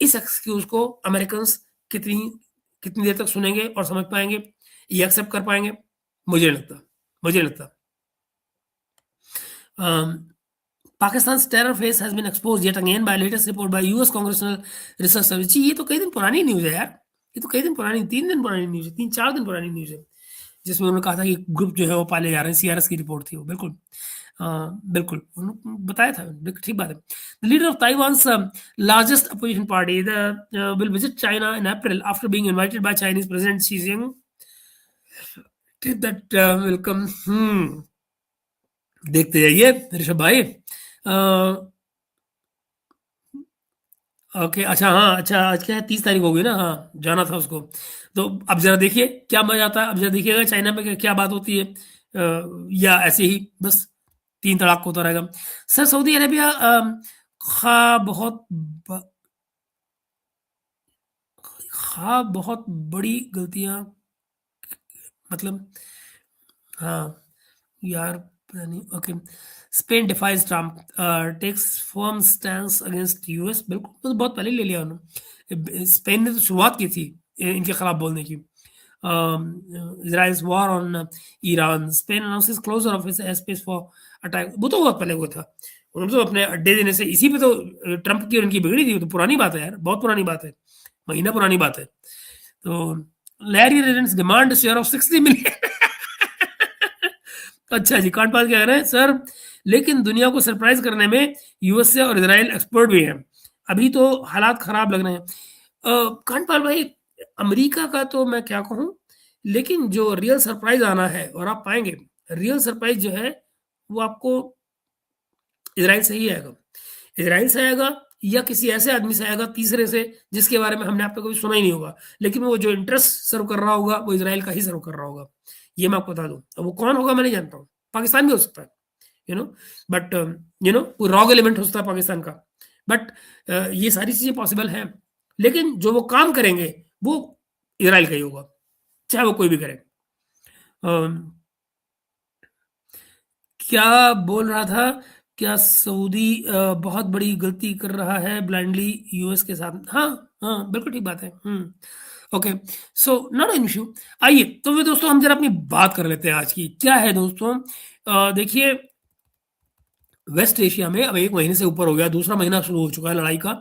इस एक्सक्यूज को अमेरिकन कितनी देर तक सुनेंगे और समझ पाएंगे, ये एक्सेप्ट कर पाएंगे, मुझे नहीं लगता। Pakistan's terror face has been exposed yet again by latest report by US Congressional Research Service। ये तो कई दिन पुरानी न्यूज है यार, ये तो कई दिन पुरानी, 3 दिन पुरानी न्यूज है, 3-4 दिन पुरानी न्यूज है, जिसमें उन्होंने कहा था कि ग्रुप जो है वो पाले जा रहे हैं। CRS की रिपोर्ट थी वो, बिल्कुल उन्होंने बताया था, ठीक बात है। The leader of Taiwan's largest opposition party will visit China in April after being invited by Chinese President Xi Jinping. That will come देखते जाइए ऋषभ भाई। ओके, अच्छा हाँ, अच्छा आज क्या है, 30 तारीख हो गई ना, हाँ जाना था उसको। तो अब जरा देखिए क्या मजा आता है, अब जरा देखिएगा चाइना में क्या बात होती है, या ऐसे ही बस 3 तड़ाक होता रहेगा। सर सऊदी अरेबिया बहुत बड़ी गलतियां, मतलब हाँ यार पता नहीं। Okay, Spain defies Trump, takes firm stance against US. बिल्कुल, तो बहुत पहले ले लिया उन्होंने, स्पेन ने तो शुरुआत की थी इनके खिलाफ बोलने की। Israel's war on Iran, Spain announces closure of its airspace for attack. वो तो बहुत पहले हुआ था, उन्होंने तो अपने अड्डे देने से, इसी पे तो ट्रम्प की और इनकी बिगड़ी थी। तो पुरानी बात है यार, बहुत पुरानी बात है, महीना पुरानी बात है। तो लैरी रेडेंस डिमांड शेयर ऑफ 60 मिलियन। अच्छा जी, कांटपाल क्या कह रहे हैं सर, लेकिन दुनिया को सरप्राइज करने में यूएसए और इजराइल एक्सपर्ट भी हैं, अभी तो हालात खराब लग रहे हैं। कांटपाल भाई, अमेरिका का तो मैं क्या कहूं, लेकिन जो रियल सरप्राइज आना है, और आप पाएंगे रियल सरप्राइज जो है वो आपको इजराइल से ही आएगा, इजराइल से आएगा या किसी ऐसे आदमी से आएगा, तीसरे से, जिसके बारे में हमने आप पे कभी सुना ही नहीं होगा, लेकिन वो जो इंटरेस्ट सर्व कर रहा होगा वो इजराइल का ही सर्व कर रहा होगा, ये मैं आपको बता दूं। अब वो कौन होगा मैं नहीं जानता हूँ, पाकिस्तान भी हो सकता है, बट कोई रॉग एलिमेंट हो सकता है पाकिस्तान का, बट ये सारी चीजें पॉसिबल हैं, लेकिन जो वो काम करेंगे वो इजराइल का ही होगा, चाहे वो कोई भी करे। क्या बोल रहा था, क्या सऊदी बहुत बड़ी गलती कर रहा है ब्लाइंडली यूएस के साथ? हाँ बिल्कुल ठीक बात है। Okay, so not an issue. आइए तो वे दोस्तों हम जरा अपनी बात कर लेते हैं आज की। क्या है दोस्तों, देखिए वेस्ट एशिया में अब 1 महीने से ऊपर हो गया, दूसरा महीना शुरू हो चुका है लड़ाई का।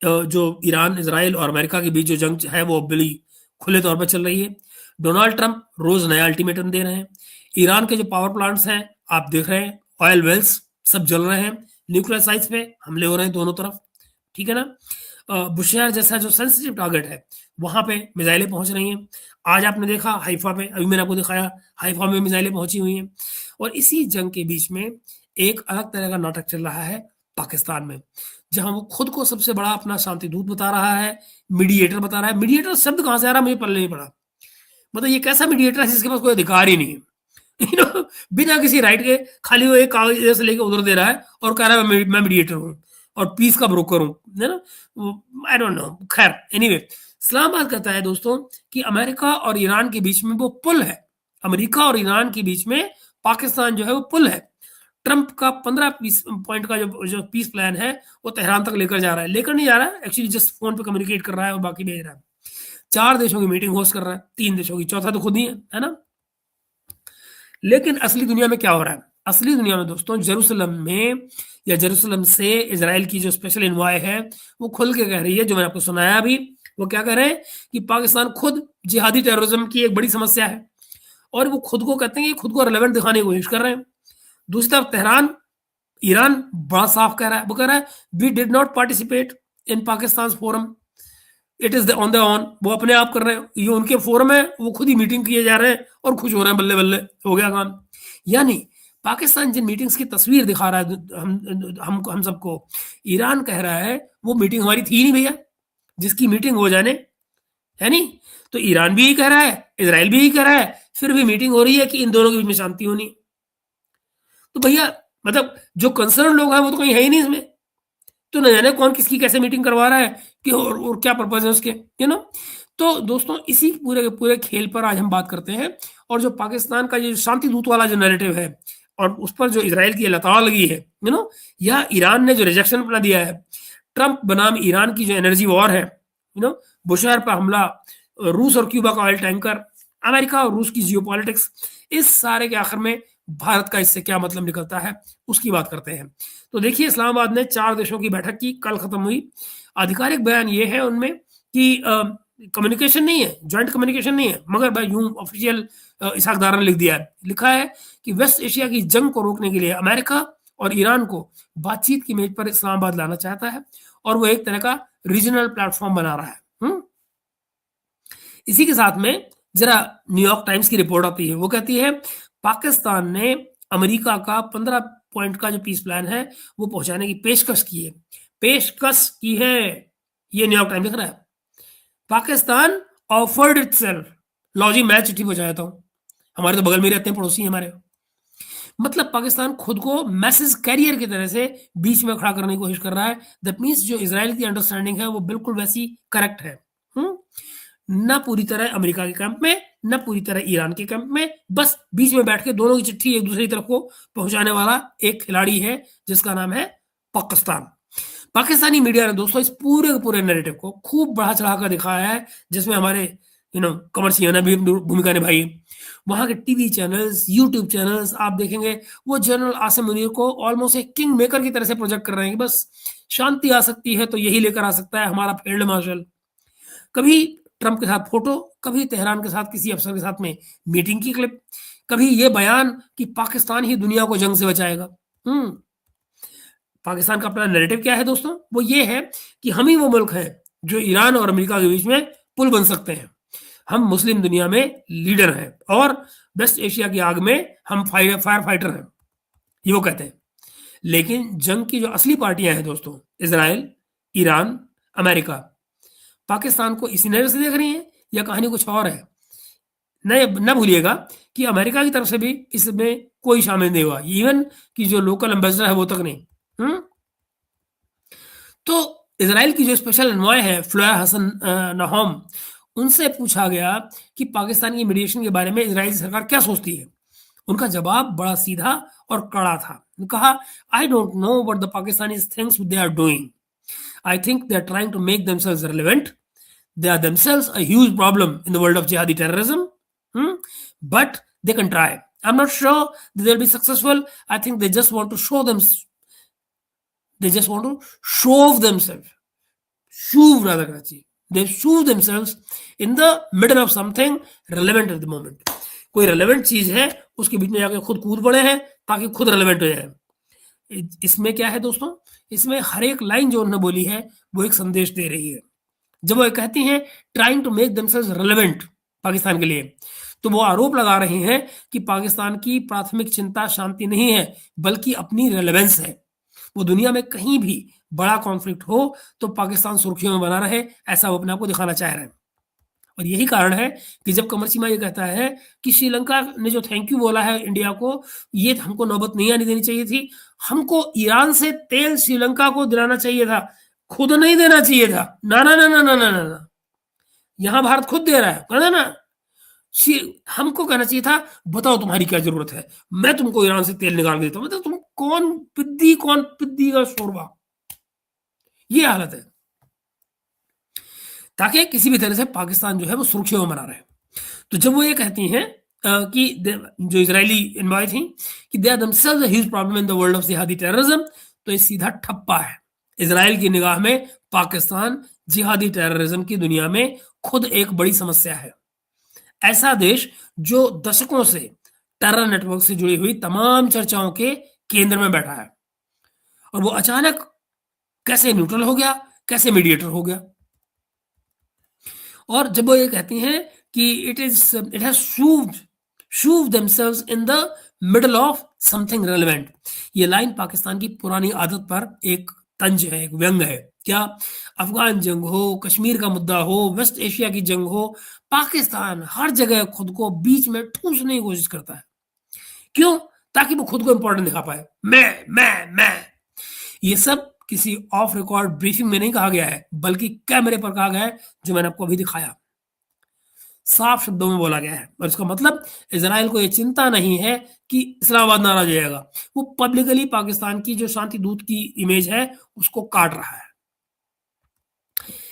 जो ईरान, इजराइल और अमेरिका के बीच जो जंग है वो बड़ी खुले तौर पर चल रही है। डोनाल्ड ट्रंप रोज नया अल्टीमेटम दे रहे हैं। ईरान के जो पावर प्लांट्स हैं आप देख रहे हैं, ऑयल वेल्स सब जल रहे हैं, न्यूक्लियर साइट्स पे हमले हो रहे हैं दोनों तरफ, ठीक है ना। बुशहर जैसा जो सेंसिटिव टारगेट है वहां पे मिसाइलें पहुंच रही हैं। आज आपने देखा हाइफा पे, अभी मैंने आपको दिखाया, हाइफा में मिसाइलें पहुंची हुई हैं। और इसी जंग के बीच में एक अलग तरह का नाटक चल रहा है पाकिस्तान में, जहां वो खुद को सबसे बड़ा अपना शांति दूत बता रहा है, मीडिएटर बता रहा है। मीडिएटर शब्द कहां से आ रहा है मुझे पल्ले नहीं पड़ा, मतलब ये कैसा मीडिएटर है जिसके पास कोई अधिकार ही नहीं है, बिना किसी राइट के, खाली वो एक कागज से लेके उधर दे रहा है और कह रहा है मैं मीडिएटर हूँ और पीस का ब्रोकर हूँ, है ना। आई डोंट नो, खैर एनीवे, इस्लामाबाद कहता है दोस्तों कि अमेरिका और ईरान के बीच में वो पुल है, अमेरिका और ईरान के बीच में पाकिस्तान जो है वो पुल है। ट्रंप का 15 पॉइंट का जो पीस प्लान है वो तेहरान तक लेकर जा रहा है, लेकर नहीं जा रहा है एक्चुअली, जस्ट फोन पे कम्युनिकेट कर रहा है और बाकी भेज रहा है। 4 देशों की मीटिंग होस्ट कर रहा है, 3 देशों की, चौथा तो खुद ही है ना। लेकिन असली दुनिया में क्या हो रहा है, असली दुनिया में दोस्तों जेरूसलम में या जेरूसलम से इजराइल की जो स्पेशल एनवॉय है वो खुल के कह रही है, जो मैंने आपको सुनाया अभी, वो क्या कह रहे हैं कि पाकिस्तान खुद जिहादी टेररिज्म की एक बड़ी समस्या है, और वो खुद को कहते हैं कि खुद को रिलेवेंट दिखाने की कोशिश कर रहे हैं। दूसरी तरफ तेहरान ईरान बड़ा साफ कह रहा है, वो कह रहा है we did not participate in Pakistan forum, it is on the on, वो अपने आप कर रहे हैं, ये उनके फोरम है, वो खुद ही मीटिंग किए जा रहे हैं और खुश हो रहे हैं, बल्ले बल्ले हो गया काम। यानी पाकिस्तान जिन मीटिंग्स की तस्वीर दिखा रहा है हम सबको, ईरान कह रहा है वो मीटिंग हमारी थी नहीं भैया, जिसकी मीटिंग हो जाने, है नहीं। तो ईरान भी यही कह रहा है, इजराइल भी यही कह रहा है, फिर भी मीटिंग हो रही है कि इन दोनों के बीच में शांति होनी। तो भैया मतलब जो कंसर्न लोग हैं वो तो कहीं है ही नहीं इसमें, तो न जाने कौन किसकी कैसे मीटिंग करवा रहा है कि और क्या पर्पज है उसके, यू नो। तो दोस्तों इसी पूरे के पूरे खेल पर आज हम बात करते हैं, और जो पाकिस्तान का जो शांति दूत वाला जो नैरेटिव है और उस पर जो इजराइल की लताड़ लगी है, यू नो, या ईरान ने जो रिजेक्शन अपना दिया है, ट्रंप बनाम ईरान की जो एनर्जी वॉर है, यू नो, बुशहर पर हमला, रूस और क्यूबा का ऑयल टैंकर, अमेरिका और रूस की जियोपॉलिटिक्स, इस सारे के आखिर में भारत का इससे क्या मतलब निकलता है उसकी बात करते हैं। तो देखिए इस्लामाबाद ने 4 देशों की बैठक की, कल खत्म हुई। आधिकारिक बयान ये है उनमें कि कम्युनिकेशन नहीं है, ज्वाइंट कम्युनिकेशन नहीं है, मगर भाई यूं ऑफिशियल इसहाक दार ने लिख दिया है, लिखा है कि वेस्ट एशिया की जंग को रोकने के लिए अमेरिका और ईरान को बातचीत की मेज पर इस्लामाबाद लाना चाहता है और वो एक तरह का रीजनल प्लेटफॉर्म बना रहा है। इसी के साथ में जरा न्यूयॉर्क टाइम्स की रिपोर्ट आती है, वो कहती है पाकिस्तान ने अमेरिका का 15 पॉइंट का जो पीस प्लान है वो पहुंचाने की पेशकश की है, पेशकश की है, ये न्यूयॉर्क टाइम्स लिख रहा है। पाकिस्तान ऑफर्ड इटसेल्फ, लो जी मैं चिट्ठी पहुंचाता हूं, हमारे तो बगल में रहते हैं, पड़ोसी हैं हमारे, मतलब पाकिस्तान खुद को मैसेज कैरियर की तरह से बीच में खड़ा करने की कोशिश कर रहा है। दैट मीन्स जो इजराइल की अंडरस्टैंडिंग है वो बिल्कुल वैसी करेक्ट है, न पूरी तरह अमेरिका के कैंप में, न पूरी तरह ईरान के कैंप में, बस बीच में बैठ के दोनों की चिट्ठी एक दूसरे की तरफ को पहुंचाने वाला एक खिलाड़ी है जिसका नाम है पाकिस्तान। पाकिस्तानी मीडिया ने दोस्तों इस पूरे के पूरे नैरेटिव को खूब बढ़ा चढ़ा कर दिखाया है, जिसमें हमारे कमर सिंह ने भी भूमिका निभाई। वहां के टीवी चैनल्स, यूट्यूब चैनल्स आप देखेंगे वो जनरल आसिम मुनीर को ऑलमोस्ट एक किंग मेकर की तरह से प्रोजेक्ट कर रहे हैं कि बस शांति आ सकती है तो यही लेकर आ सकता है हमारा फील्ड मार्शल। कभी ट्रंप के साथ फोटो, कभी तेहरान के साथ किसी अफसर के साथ में मीटिंग की क्लिप, कभी ये बयान कि पाकिस्तान ही दुनिया को जंग से बचाएगा। पाकिस्तान का अपना नैरेटिव क्या है दोस्तों, वो ये है कि हम ही वो मुल्क है जो ईरान और अमेरिका के बीच में पुल बन सकते हैं, हम मुस्लिम दुनिया में लीडर हैं और वेस्ट एशिया की आग में हम फायर फाइटर हैं, ये वो कहते हैं। लेकिन जंग की जो असली पार्टियां हैं दोस्तों, इजराइल, ईरान, अमेरिका, पाकिस्तान को इसी नजर से देख रही हैं या कहानी कुछ और है। न भूलिएगा कि अमेरिका की तरफ से भी इसमें कोई शामिल नहीं हुआ, इवन कि जो लोकल एम्बेसडर है वो तक नहीं। तो इजराइल की जो स्पेशल एनवॉय है फ्लोया हसन नहोम, उनसे पूछा गया कि पाकिस्तान की मीडिएशन के बारे में इजराइल सरकार क्या सोचती है। उनका जवाब बड़ा सीधा और कड़ा था, कहा I don't know what the Pakistanis thinks they are doing, I think they are trying to make themselves relevant, they are themselves a huge problem in the world of jihadi terrorism, but they can try. I'm not sure that they'll be successful. I think they just want to show them, they just want to shove themselves, shove rather Karachi, they shove themselves in the middle of something relevant at the moment. कोई relevant चीज है उसके बीच में जाके खुद कूद पड़े हैं ताकि खुद relevant हो जाए। इसमें क्या है दोस्तों, इसमें हर एक लाइन जो उन्होंने बोली है वो एक संदेश दे रही है। जब वो कहती हैं trying to make themselves relevant Pakistan के लिए, तो वो आरोप लगा रही हैं कि पाकिस्तान की प्राथमिक चिंता शांति नहीं है बल्कि अपनी रेलेवेंस है। वो दुनिया में कहीं भी बड़ा कॉन्फ्लिक्ट हो तो पाकिस्तान सुर्खियों में बना रहे, ऐसा वो अपने आप को दिखाना चाह रहे हैं। और यही कारण है कि जब कमर सीमा ये कहता है कि श्रीलंका ने जो थैंक यू बोला है इंडिया को, ये हमको नौबत नहीं आने देनी चाहिए थी, हमको ईरान से तेल श्रीलंका को दिलाना चाहिए था, खुद नहीं देना चाहिए था। ना ना ना ना ना ना ना, यहां भारत खुद दे रहा है, कहना ना, हमको कहना चाहिए था बताओ तुम्हारी क्या जरूरत है, मैं तुमको ईरान से तेल निकाल देता हूं। मतलब तुम कौन पिद्दी का शोरबा, ये हालत है, ताकि किसी भी तरह से पाकिस्तान जो है वो सुर्खियों में बना रहे। तो जब वो ये कहती हैं कि जो इजरायली एनवॉय थी कि they are themselves a huge problem in the world of jihadi terrorism, तो ये सीधा ठप्पा है। इजराइल की निगाह में पाकिस्तान जिहादी टेररिज्म की दुनिया में खुद एक बड़ी समस्या है। ऐसा देश जो दशकों से टेरर नेटवर्क से जुड़ी हुई तमाम चर्चाओं के केंद्र में बैठा है, और वो अचानक कैसे न्यूट्रल हो गया, कैसे मीडिएटर हो गया। और जब वो ये कहती हैं कि it has shove themselves in the middle of something relevant, ये लाइन पाकिस्तान की पुरानी आदत पर एक तंज है, एक व्यंग है। क्या? अफगान जंग हो, कश्मीर का मुद्दा हो, वेस्ट एशिया की जंग हो, पाकिस्तान हर जगह खुद को बीच में ठूसने की कोशिश करता है। क्यों? ताकि वो खुद को इंपॉर्टेंट दिखा पाए। मैं ये सब किसी ऑफ रिकॉर्ड ब्रीफिंग में नहीं कहा गया है, बल्कि कैमरे पर कहा गया है, जो मैंने आपको अभी दिखाया। साफ शब्दों में बोला गया है। और इसका मतलब इजराइल को यह चिंता नहीं है कि इस्लामाबाद नाराज हो जाएगा। वो पब्लिकली पाकिस्तान की जो शांति दूत की इमेज है उसको काट रहा है।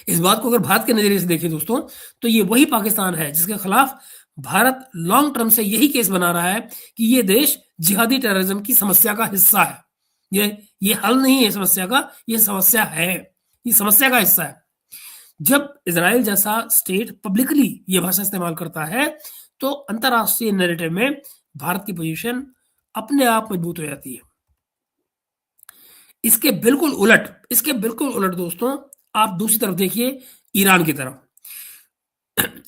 इस बात को अगर भारत के नजरिए से देखें दोस्तों, तो ये वही पाकिस्तान है जिसके खिलाफ भारत लॉन्ग टर्म से यही केस बना रहा है कि ये देश जिहादी टेररिज्म की समस्या का हिस्सा है। ये हल नहीं है समस्या का, ये समस्या है, ये समस्या का हिस्सा है। जब इजराइल जैसा स्टेट पब्लिकली ये भाषा इस्तेमाल करता है तो अंतरराष्ट्रीय नैरेटिव में भारत की पोजीशन अपने आप मजबूत हो जाती है। इसके बिल्कुल उलट दोस्तों, आप दूसरी तरफ देखिए, ईरान की तरफ।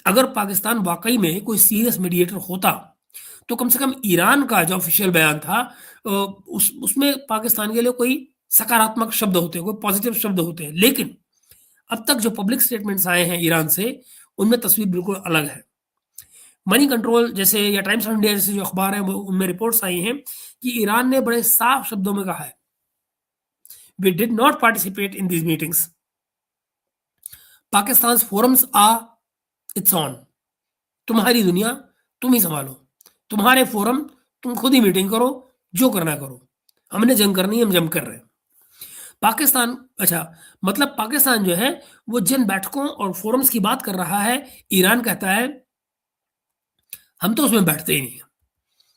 अगर पाकिस्तान वाकई में कोई सीरियस मीडिएटर होता तो कम से कम ईरान का जो ऑफिशियल बयान था उसमें पाकिस्तान के लिए कोई सकारात्मक शब्द होते, कोई पॉजिटिव शब्द होते। लेकिन अब तक जो पब्लिक स्टेटमेंट्स आए हैं ईरान से, उनमें तस्वीर बिल्कुल अलग है। मनी कंट्रोल जैसे या टाइम्स ऑफ इंडिया जैसे जो अखबार हैं, उनमें रिपोर्ट्स आई हैं कि ईरान ने बड़े साफ शब्दों में कहा है, we did not participate in these meetings, Pakistan forums are it's on, तुम्हारी दुनिया तुम ही संभालो, तुम्हारे फोरम तुम खुद ही मीटिंग करो, जो करना करो, हमने जंग करनी है, हम जंग कर रहे हैं। पाकिस्तान, अच्छा मतलब पाकिस्तान जो है वो जिन बैठकों और फोरम्स की बात कर रहा है, ईरान कहता है हम तो उसमें बैठते ही नहीं है,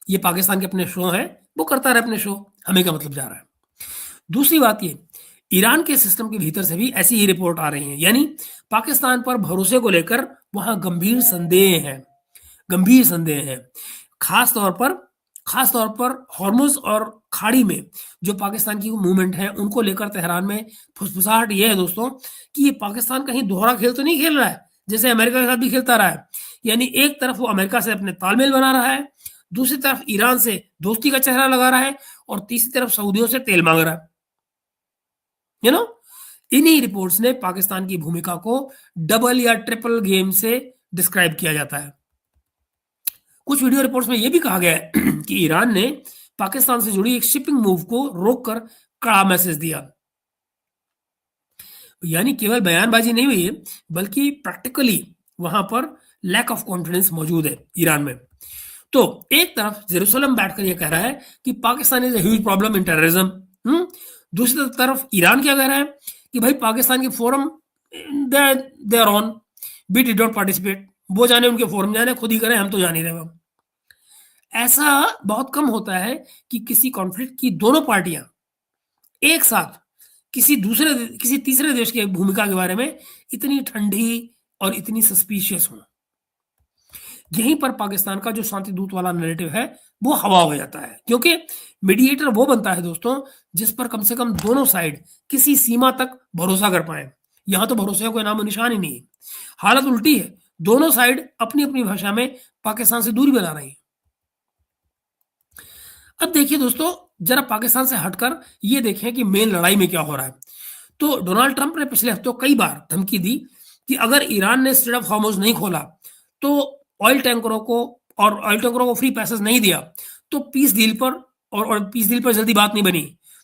ये पाकिस्तान के अपने शो हैं, वो करता रहे अपने शो, हमें क्या मतलब जा रहा है। दूसरी बात ये, ईरान के सिस्टम के भीतर से भी ऐसी ही रिपोर्ट आ रही है, यानी पाकिस्तान पर भरोसे को लेकर वहां गंभीर संदेह हैं। खास तौर पर हॉर्मुज और खाड़ी में जो पाकिस्तान की मूवमेंट है उनको लेकर तेहरान में फुसफुसाहट यह है दोस्तों कि ये पाकिस्तान कहीं दोहरा खेल तो नहीं खेल रहा है, जैसे अमेरिका के साथ भी खेलता रहा है। यानी एक तरफ वो अमेरिका से अपने तालमेल बना रहा है, दूसरी तरफ ईरान से दोस्ती का चेहरा लगा रहा है, और तीसरी तरफ सऊदियों से तेल मांग रहा है। इन्हीं रिपोर्ट्स ने पाकिस्तान की भूमिका को डबल या ट्रिपल गेम से डिस्क्राइब किया जाता है। कुछ वीडियो रिपोर्ट्स में यह भी कहा गया है कि ईरान ने पाकिस्तान से जुड़ी एक शिपिंग मूव को रोककर कड़ा मैसेज दिया। यानी केवल बयानबाजी नहीं हुई है, बल्कि प्रैक्टिकली वहां पर लैक ऑफ कॉन्फिडेंस मौजूद है ईरान में। तो एक तरफ जेरूसलम बैठकर यह कह रहा है कि Pakistan is a huge problem in terrorism, दूसरी तरफ ईरान क्या कह रहा है कि भाई पाकिस्तान के forum they are on, we did not participate, वो जाने उनके फोरम जाने, खुद ही करें, हम तो जान ही रहे। ऐसा बहुत कम होता है कि किसी कॉन्फ्लिक्ट की दोनों पार्टियां एक साथ किसी तीसरे देश की भूमिका के बारे में इतनी ठंडी और इतनी सस्पिशियस हो। यहीं पर पाकिस्तान का जो शांति दूत वाला नैरेटिव है वो हवा हो जाता है, क्योंकि मीडिएटर वो बनता है दोस्तों जिस पर कम से कम दोनों साइड किसी सीमा तक भरोसा कर पाए। यहां तो भरोसे का कोई नामो निशान ही नहीं है, हालत उल्टी है, दोनों साइड अपनी अपनी भाषा में पाकिस्तान से दूरी बना रही है। अब देखिए दोस्तों, जरा पाकिस्तान से हटकर ये देखें कि मेन लड़ाई में क्या हो रहा है। तो डोनाल्ड ट्रंप ने पिछले हफ्तों कई बार धमकी दी कि अगर ईरान ने स्ट्रेट ऑफ हॉर्मुज नहीं खोला तो ऑयल टैंकरों को फ्री पैसेज नहीं दिया तो पीस डील पर जल्दी बात नहीं बनी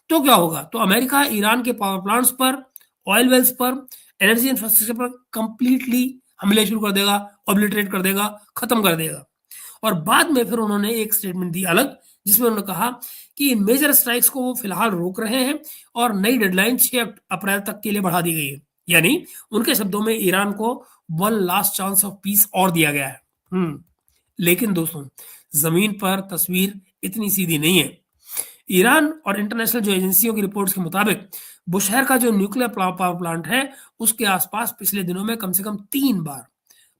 तो क्या होगा, तो अमेरिका ईरान के पावर प्लांट्स पर, ऑयल वेल्स पर, एनर्जी इंफ्रास्ट्रक्चर पर कंप्लीटली हमले शुरू कर देगा, ऑब्लिटरेट कर देगा, खत्म कर देगा। और बाद में फिर उन्होंने एक स्टेटमेंट दी अलग, जिसमें उन्होंने कहा कि इन मेजर स्ट्राइक्स को वो फिलहाल रोक रहे हैं और नई डेडलाइन 6 अप्रैल तक के लिए बढ़ा दी गई है। यानी उनके शब्दों में ईरान को one last chance of peace और दिया गया है। लेकिन दोस्तों, जमीन पर तस्वीर इतनी सीधी नहीं है। ईरान और इंटरनेशनल जो एजेंसियों की रिपोर्ट्स के मुताबिक बुशहर का जो न्यूक्लियर पावर प्लांट है उसके आसपास पिछले दिनों में कम से कम 3 बार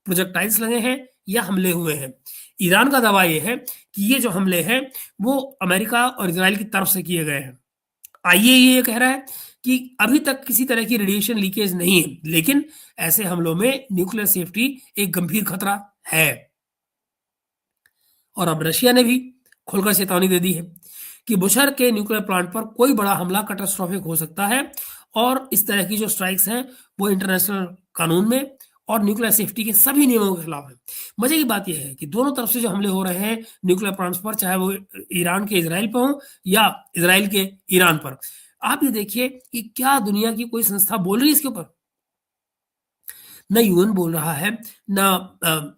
प्रोजेक्टाइल्स लगे हैं या हमले हुए हैं। ईरान का दावा यह है कि ये जो हमले हैं वो अमेरिका और इजराइल की तरफ से किए गए हैं। आईएईए ये कह रहा है कि अभी तक किसी तरह की रेडिएशन लीकेज नहीं है, लेकिन ऐसे हमलों में न्यूक्लियर सेफ्टी एक गंभीर खतरा है। और अब रशिया ने भी खुलकर चेतावनी दे दी है कि बुशहर के न्यूक्लियर प्लांट पर कोई बड़ा हमला कैटास्ट्रोफिक हो सकता है, और इस तरह की जो स्ट्राइक्स हैं वो इंटरनेशनल कानून में और न्यूक्लियर सेफ्टी के सभी नियमों के खिलाफ है। मजे की बात यह है कि दोनों तरफ से जो हमले हो रहे हैं न्यूक्लियर प्लांट्स पर, चाहे वो ईरान के इजराइल पर हो या इजराइल के ईरान पर, आप ये देखिए कि क्या दुनिया की कोई संस्था बोल रही है इसके ऊपर? न यूएन बोल रहा है, न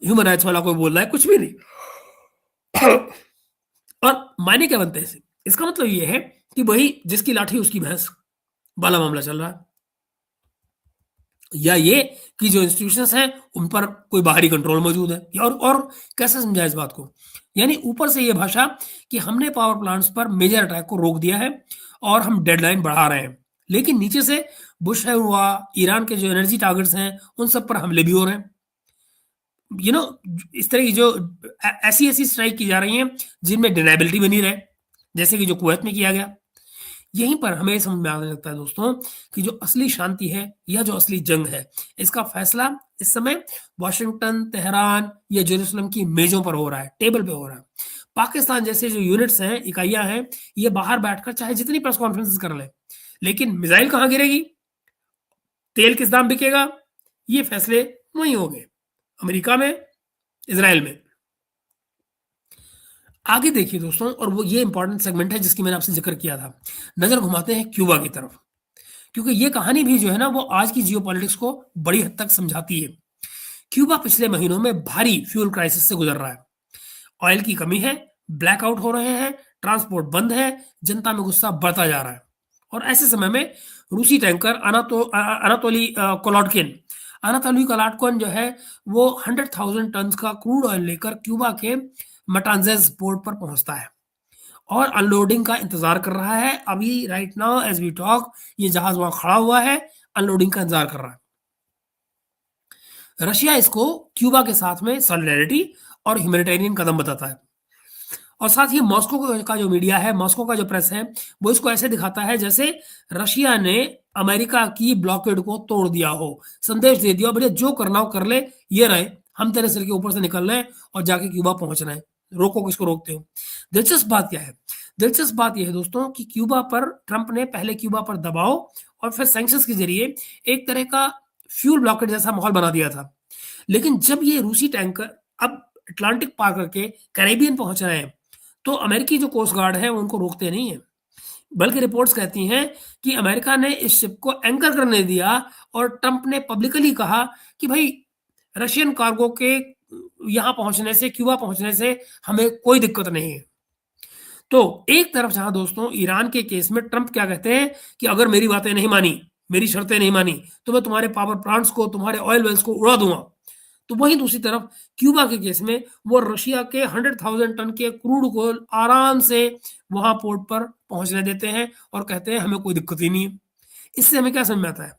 ह्यूमन राइट्स वाला कोई बोल रहा है, कुछ भी नहीं। और मायने क्या बनते हैं इससे? इसका मतलब ये है कि वही जिसकी लाठी उसकी भैंस वाला मामला चल रहा है, या ये कि जो इंस्टीट्यूशंस हैं उन पर कोई बाहरी कंट्रोल मौजूद है। और कैसे समझाएं इस बात को? यानी ऊपर से ये भाषा कि हमने पावर प्लांट्स पर मेजर अटैक को रोक दिया है और हम डेडलाइन बढ़ा रहे हैं, लेकिन नीचे से बुश है हुआ, ईरान के जो एनर्जी टारगेट्स हैं उन सब पर हमले भी हो रहे हैं। इस तरह की जो ऐसी स्ट्राइक की जा रही हैं जिनमें डिनाइबिलिटी बनी रहे, जैसे कि जो कुवैत में किया गया। यहीं पर हमें समझ में आने लगता है दोस्तों कि जो असली शांति है या जो असली जंग है, इसका फैसला इस समय वाशिंगटन, तेहरान या जेरूसलम की मेजों पर हो रहा है, टेबल पे हो रहा है। पाकिस्तान जैसे जो यूनिट्स हैं, इकाइयां हैं, ये बाहर बैठकर चाहे जितनी प्रेस कॉन्फ्रेंस कर ले, लेकिन मिसाइल कहां गिरेगी, तेल किस दाम बिकेगा, ये फैसले वहीं हो गए, अमेरिका में, इजराइल में। आगे देखिए दोस्तों, और वो ये इंपॉर्टेंट सेगमेंट है जिसकी मैंने आपसे जिक्र किया था। नजर घुमाते हैं क्यूबा की तरफ, क्योंकि ये कहानी भी जो है ना वो आज की जियोपॉलिटिक्स को बड़ी हद तक समझाती है। क्यूबा पिछले महीनों में भारी फ्यूल क्राइसिस से गुजर रहा है। ऑयल की कमी है, ब्लैकआउट हो रहे हैं, ट्रांसपोर्ट बंद है, जनता में गुस्सा बढ़ता जा रहा है। और ऐसे समय में रूसी टैंकर अनातोली कोलाटकोन जो है वो 100,000 टन का क्रूड ऑयल लेकर क्यूबा के मटांजेस पोर्ट पर पहुंचता है और अनलोडिंग का इंतजार कर रहा है। अभी right now as we talk ये जहाज वहां खड़ा हुआ है, अनलोडिंग का इंतजार कर रहा है। रशिया इसको क्यूबा के साथ में सॉलिडेरिटी और ह्यूमैनिटेरियन कदम बताता है, और साथ ही मॉस्को का जो मीडिया है, मॉस्को का जो प्रेस है, वो इसको ऐसे दिखाता है जैसे रशिया ने अमेरिका की ब्लॉकेड को तोड़ दिया हो, संदेश दे दिया, भैया जो करना हो कर ले, ये रहे, हम तेरे सिर के ऊपर से निकल रहे हैं और जाके क्यूबा पहुंचना है, रोको किसको रोकते हो। दिलचस्प बात क्या है? दिलचस्प बात यह है दोस्तों कि क्यूबा पर ट्रंप ने पहले क्यूबा पर दबाव और फिर सैंक्शंस के जरिए एक तरह का फ्यूल ब्लॉकेड जैसा माहौल बना दिया था। लेकिन जब ये रूसी टैंकर अब अटलांटिक पार करके कैरेबियन पहुंच रहे हैं, तो अमेरिकी जो कोस्ट गार्ड है उनको रोकते नहीं है, बल्कि रिपोर्ट्स कहती हैं कि अमेरिका ने इस शिप को एंकर करने दिया और ट्रंप ने पब्लिकली कहा कि भाई रशियन कार्गो के यहां पहुंचने से, क्यूबा पहुंचने से हमें कोई दिक्कत नहीं है। तो एक तरफ जहां दोस्तों ईरान के केस में ट्रंप क्या कहते हैं कि अगर मेरी बातें नहीं मानी, मेरी शर्तें नहीं मानी, तो मैं तुम्हारे पावर प्लांट्स को, तुम्हारे ऑयल वेल्स को उड़ा दूंगा। तो वहीं दूसरी तरफ क्यूबा के केस में वो रशिया के 100,000 टन के क्रूड को आराम से वहां पोर्ट पर पहुंचने देते हैं और कहते हैं हमें कोई दिक्कत ही नहीं है। इससे हमें क्या समझ में आता है?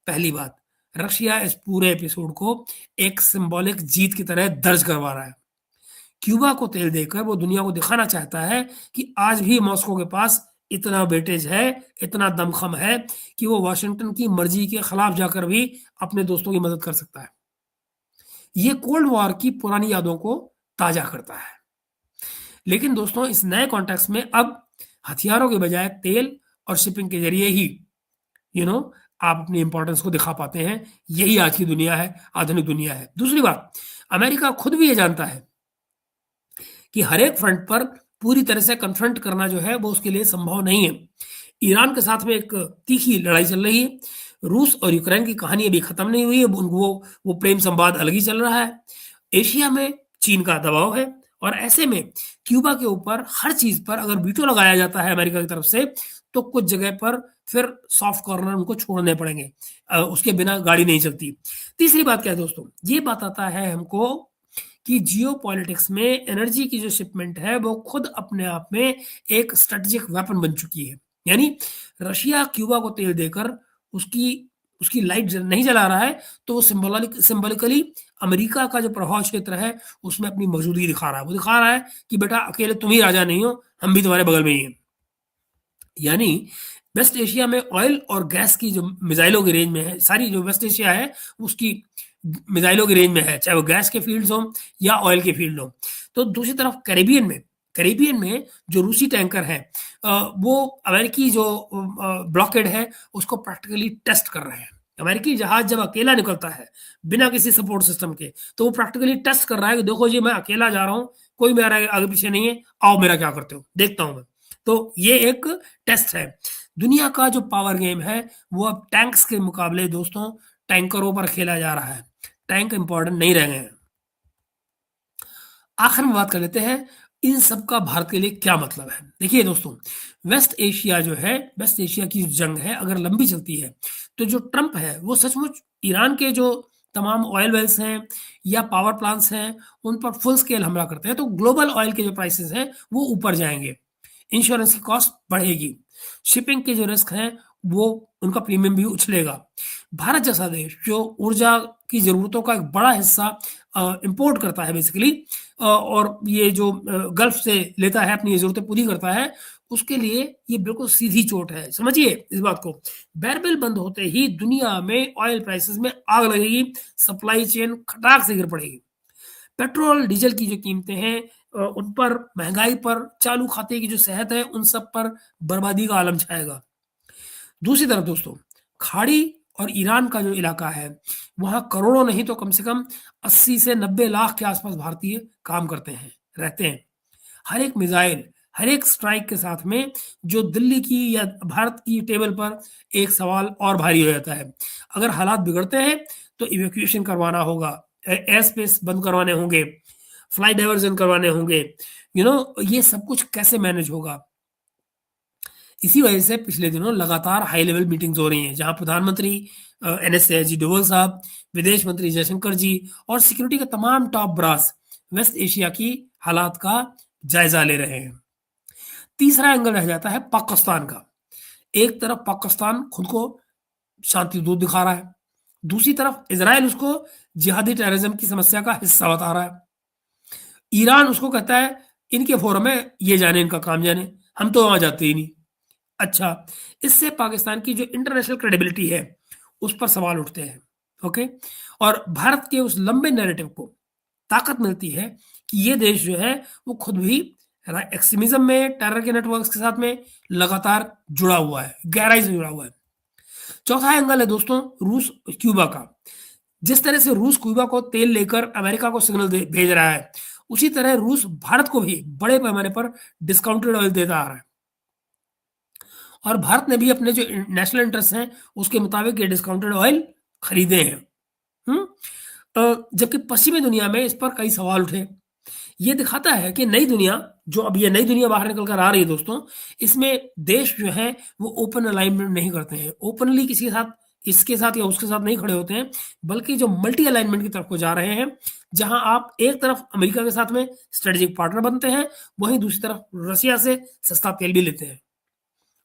पहली बात, रशिया इस पूरे एपिसोड को एक सिंबॉलिक जीत की तरह दर्ज करवा रहा है। क्यूबा को तेल देकर वो दुनिया को दिखाना चाहता है कि आज भी मॉस्को के पास इतना वेटेज है, इतना दमखम है कि वो वाशिंगटन की मर्जी के खिलाफ जाकर भी अपने दोस्तों की मदद कर सकता है। ये कोल्ड वॉर की पुरानी यादों को ताजा करता है। लेकिन दोस्तों इस नए कॉन्टेक्स्ट में अब हथियारों के बजाय तेल और शिपिंग के जरिए ही आप अपनी इंपॉर्टेंस को दिखा पाते हैं। यही आज की दुनिया है, आधुनिक दुनिया है। दूसरी बात, अमेरिका खुद भी ये जानता है कि हर एक फ्रंट पर पूरी तरह से कन्फ्रंट करना जो है वो उसके लिए संभव नहीं है। ईरान के साथ में एक तीखी लड़ाई चल रही है, रूस और यूक्रेन की कहानी अभी खत्म नहीं हुई है, वो प्रेम संवाद अलग ही चल रहा है। एशिया में चीन का दबाव है, और ऐसे में क्यूबा के ऊपर हर चीज पर अगर वीटो लगाया जाता है अमेरिका की तरफ से, तो कुछ जगह पर फिर सॉफ्ट कॉर्नर उनको छोड़ने पड़ेंगे, उसके बिना गाड़ी नहीं चलती। तीसरी बात क्या है दोस्तों, ये बताता है हमको कि जियोपॉलिटिक्स में एनर्जी की जो शिपमेंट है वो खुद अपने आप में एक स्ट्रेटेजिक वेपन बन चुकी है। यानी रशिया क्यूबा को तेल देकर उसकी लाइट नहीं जला रहा है, तो वो सिंबॉलिकली अमेरिका का जो प्रभाव क्षेत्र है उसमें अपनी मौजूदगी दिखा रहा है। वो दिखा रहा है कि बेटा अकेले तुम ही राजा नहीं हो, हम भी तुम्हारे बगल में ही हैं। यानी वेस्ट एशिया में ऑयल और गैस की जो मिसाइलों की रेंज में है, सारी जो वेस्ट एशिया है उसकी मिसाइलों की रेंज में है, चाहे वो गैस के फील्ड्स हो या ऑयल के फील्ड हो। तो दूसरी तरफ कैरेबियन में जो रूसी टैंकर हैं वो अमेरिकी जो ब्लॉकेड है उसको प्रैक्टिकली टेस्ट कर रहे हैं। अमेरिकी जहाज जब अकेला निकलता है बिना किसी सपोर्ट सिस्टम के, तो वो प्रैक्टिकली टेस्ट कर रहा है कि देखो जी मैं अकेला जा रहा हूं, कोई मेरा आगे पीछे नहीं है, आओ मेरा क्या करते हो देखता हूं मैं। तो ये एक टेस्ट है। दुनिया का जो पावर गेम है वो अब टैंक्स के मुकाबले दोस्तों टैंकरों पर खेला जा रहा है। टैंक इंपॉर्टेंट नहीं रह गए हैं। आखिर में बात कर लेते हैं इन सब का भारत के लिए क्या मतलब है। देखिए दोस्तों, वेस्ट एशिया की जंग है अगर लंबी चलती है तो जो ट्रंप है वो सचमुच ईरान के जो तमाम ऑयल वेल्स हैं या पावर प्लांट्स हैं उन पर फुल स्केल हमला करते हैं तो ग्लोबल ऑयल के जो प्राइसेस हैं वो ऊपर जाएंगे, इंश्योरेंस की कॉस्ट बढ़ेगी, शिपिंग के जो रिस्क हैं वो उनका प्रीमियम भी उछलेगा। भारत जैसा देश जो ऊर्जा की जरूरतों का एक बड़ा हिस्सा इंपोर्ट करता है बेसिकली, और ये जो गल्फ से लेता है अपनी जरूरतें पूरी करता है, उसके लिए ये बिल्कुल सीधी चोट है। समझिए इस बात को, बैरल बंद होते ही दुनिया में ऑयल प्राइसेस में आग लगेगी, सप्लाई चेन खटाक से गिर पड़ेगी। पेट्रोल डीजल की जो कीमतें हैं उन पर, महंगाई पर, चालू खाते की जो सेहत है उन सब पर बर्बादी का आलम छाएगा। दूसरी तरफ दोस्तों, खाड़ी और ईरान का जो इलाका है वहां करोड़ों नहीं तो कम से कम 80 से 90 लाख के आसपास भारतीय काम करते हैं, रहते हैं। हर एक मिसाइल, हर एक स्ट्राइक के साथ में जो दिल्ली की या भारत की टेबल पर एक सवाल और भारी हो जाता है। अगर हालात बिगड़ते हैं तो इवैक्यूएशन करवाना होगा, एयर स्पेस बंद करवाने होंगे, फ्लाइट डाइवर्जन करवाने होंगे, ये सब कुछ कैसे मैनेज होगा। इसी वजह से पिछले दिनों लगातार हाई लेवल मीटिंग्स हो रही हैं जहां प्रधानमंत्री NSA डोवल साहब, विदेश मंत्री जयशंकर जी और सिक्योरिटी के तमाम टॉप ब्रास वेस्ट एशिया की हालात का जायजा ले रहे हैं। तीसरा एंगल रह जाता है पाकिस्तान का। एक तरफ पाकिस्तान खुद को शांति दूत दिखा रहा है, दूसरी तरफ इजराइल उसको जिहादी टेररिज्म की समस्या का हिस्सा बता रहा है। ईरान उसको कहता है इनके फोरम में ये जाने, इनका काम जाने, हम तो वहां जाते ही नहीं। अच्छा, इससे पाकिस्तान की जो इंटरनेशनल क्रेडिबिलिटी है उस पर सवाल उठते हैं। ओके, और भारत के उस लंबे नैरेटिव को ताकत मिलती है कि ये देश जो है वो खुद भी एक्सट्रीमिज्म में, टेरर के नेटवर्क्स के साथ में लगातार जुड़ा हुआ है, गहराई से जुड़ा हुआ है। चौथा एंगल है दोस्तों रूस क्यूबा का। जिस तरह से रूस क्यूबा को तेल लेकर अमेरिका को सिग्नल भेज रहा है, उसी तरह रूस भारत को भी बड़े पैमाने पर डिस्काउंटेड ऑयल देता आ रहा है, और भारत ने भी अपने जो नेशनल इंटरेस्ट हैं उसके मुताबिक ये डिस्काउंटेड ऑयल खरीदे हैं। जबकि पश्चिमी दुनिया में इस पर कई सवाल उठे। ये दिखाता है कि नई दुनिया, जो अब ये नई दुनिया बाहर निकल कर आ रही है दोस्तों, इसमें देश जो है वो ओपन अलाइनमेंट नहीं करते हैं, ओपनली किसी के साथ, इसके साथ या उसके साथ नहीं खड़े होते हैं, बल्कि जो मल्टी अलाइनमेंट की तरफ को जा रहे हैं, जहां आप एक तरफ अमेरिका के साथ में स्ट्रेटेजिक पार्टनर बनते हैं, वहीं दूसरी तरफ रसिया से सस्ता तेल भी लेते हैं,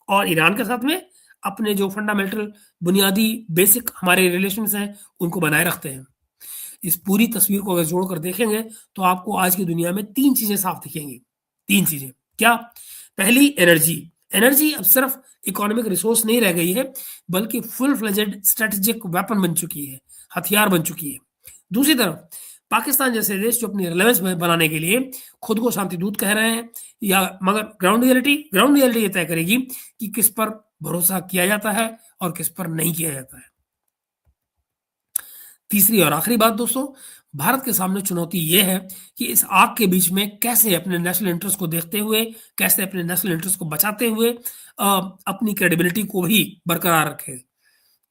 और ईरान के साथ में अपने जो फंडामेंटल बुनियादी बेसिक हमारे रिलेशंस हैं उनको बनाए रखते हैं। इस पूरी तस्वीर को अगर जोड़कर देखेंगे तो आपको आज की दुनिया में 3 चीजें साफ दिखेंगी। 3 चीजें क्या? पहली, एनर्जी अब सिर्फ इकोनॉमिक रिसोर्स नहीं रह गई है, बल्कि फुल फ्लेजेड स्ट्रेटेजिक वेपन बन चुकी है, हथियार बन चुकी है। दूसरी तरफ पाकिस्तान जैसे देश जो अपनी रिलेवेंस बनाने के लिए खुद को शांति दूत कह रहे हैं, या मगर ग्राउंड रियलिटी ये तय करेगी कि किस पर भरोसा किया जाता है और किस पर नहीं किया जाता है। तीसरी और आखिरी बात दोस्तों, भारत के सामने चुनौती यह है कि इस आग के बीच में कैसे अपने नेशनल इंटरेस्ट को देखते हुए, कैसे अपने नेशनल इंटरेस्ट को बचाते हुए अपनी क्रेडिबिलिटी को भी बरकरार रखे।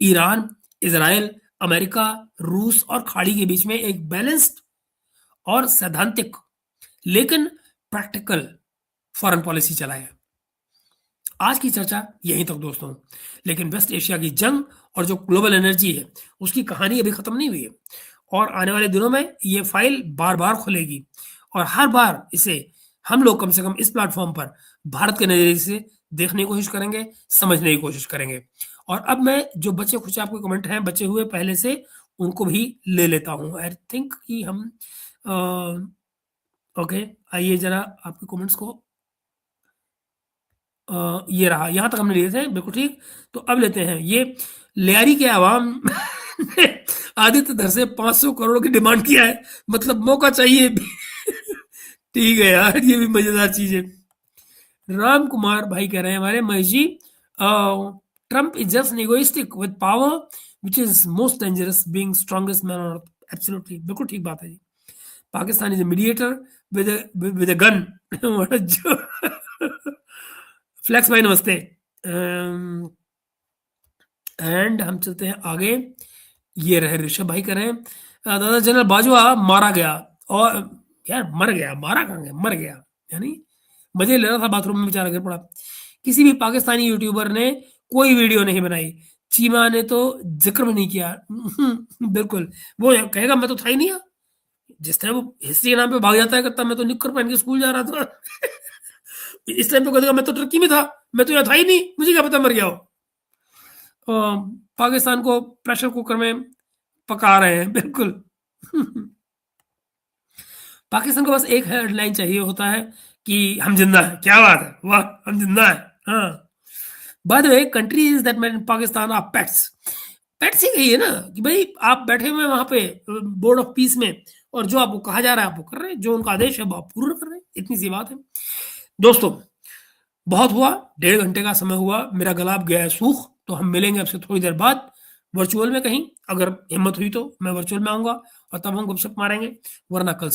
ईरान, इजराइल, अमेरिका, रूस और खाड़ी के बीच में एक बैलेंस्ड और सैद्धांतिक लेकिन प्रैक्टिकल फॉरेन पॉलिसी चलाए। आज की चर्चा यहीं तक दोस्तों, लेकिन वेस्ट एशिया की जंग और जो ग्लोबल एनर्जी है उसकी कहानी अभी खत्म नहीं हुई है, और आने वाले दिनों में ये फाइल बार बार खुलेगी, और हर बार इसे हम लोग कम से कम इस प्लेटफॉर्म पर भारत के नजरिए से देखने की कोशिश करेंगे, समझने की कोशिश करेंगे। और अब मैं जो बचे खुचे आपके कमेंट हैं बचे हुए पहले से, उनको भी ले लेता हूं। आई थिंक कि हम ओके, आइए जरा आपके कमेंट्स को ये रहा, यहां तक हमने लिए थे, बिल्कुल ठीक। तो अब लेते हैं ये लियारी के आवाम ने आदित्य धर से 500 करोड़ की डिमांड किया है, मतलब मौका चाहिए। ठीक है यार, ये भी मजेदार चीज है। राम कुमार भाई कह रहे हैं हमारे Mahesh ji, Trump is just egoistic with power which is most dangerous being strongest man on earth. Absolutely, बिल्कुल ठीक बात है जी। Pakistan is a mediator with a gun. फ्लैक्स भाई नमस्ते। एंड हम चलते हैं आगे। ये रहे ऋषभ भाई कह रहे हैं दादा जनरल बाजवा मारा गया, और यार मर गया, मारा कहाँ गया, मर गया, यानी मजे ले रहा था बाथरूम में, बेचारा गिर पड़ा। किसी भी पाकिस्तानी यूट्यूबर ने कोई वीडियो नहीं बनाई, चीमा ने तो जिक्र भी नहीं किया। बिल्कुल, वो कहेगा मैं तो था ही नहीं, जिस टाइम वो हिस्ट्री के नाम पे भाग जाता है करता मैं तो निक्कर पहन के स्कूल जा रहा था। इस टाइम पे कहेगा मैं तो टर्की में था, मैं तो यहाँ था ही नहीं, मुझे क्या पता मर गया हो। पाकिस्तान को प्रेशर कुकर में पका रहे हैं, बिल्कुल। पाकिस्तान को बस एक हेडलाइन चाहिए होता है कि हम जिंदा हैं, क्या बात है, वाह हम जिंदा हैं। हाँ, by the way countries that made in Pakistan are pets. Pets ही कहिए ना कि भाई आप बैठे हुए हैं वहां पे बोर्ड ऑफ पीस में, और जो आपको कहा जा रहा है आप वो कर रहे हैं, जो उनका आदेश है वो आप पूरा कर रहे हैं, इतनी सी बात है। दोस्तों बहुत हुआ, 1.5 घंटे का समय हुआ, मेरा गला अब गया है सूख। तो हम मिलेंगे आपसे थोड़ी देर बाद वर्चुअल में कहीं, अगर हिम्मत हुई तो मैं वर्चुअल में आऊंगा और तब हम गपशप मारेंगे, वरना कल से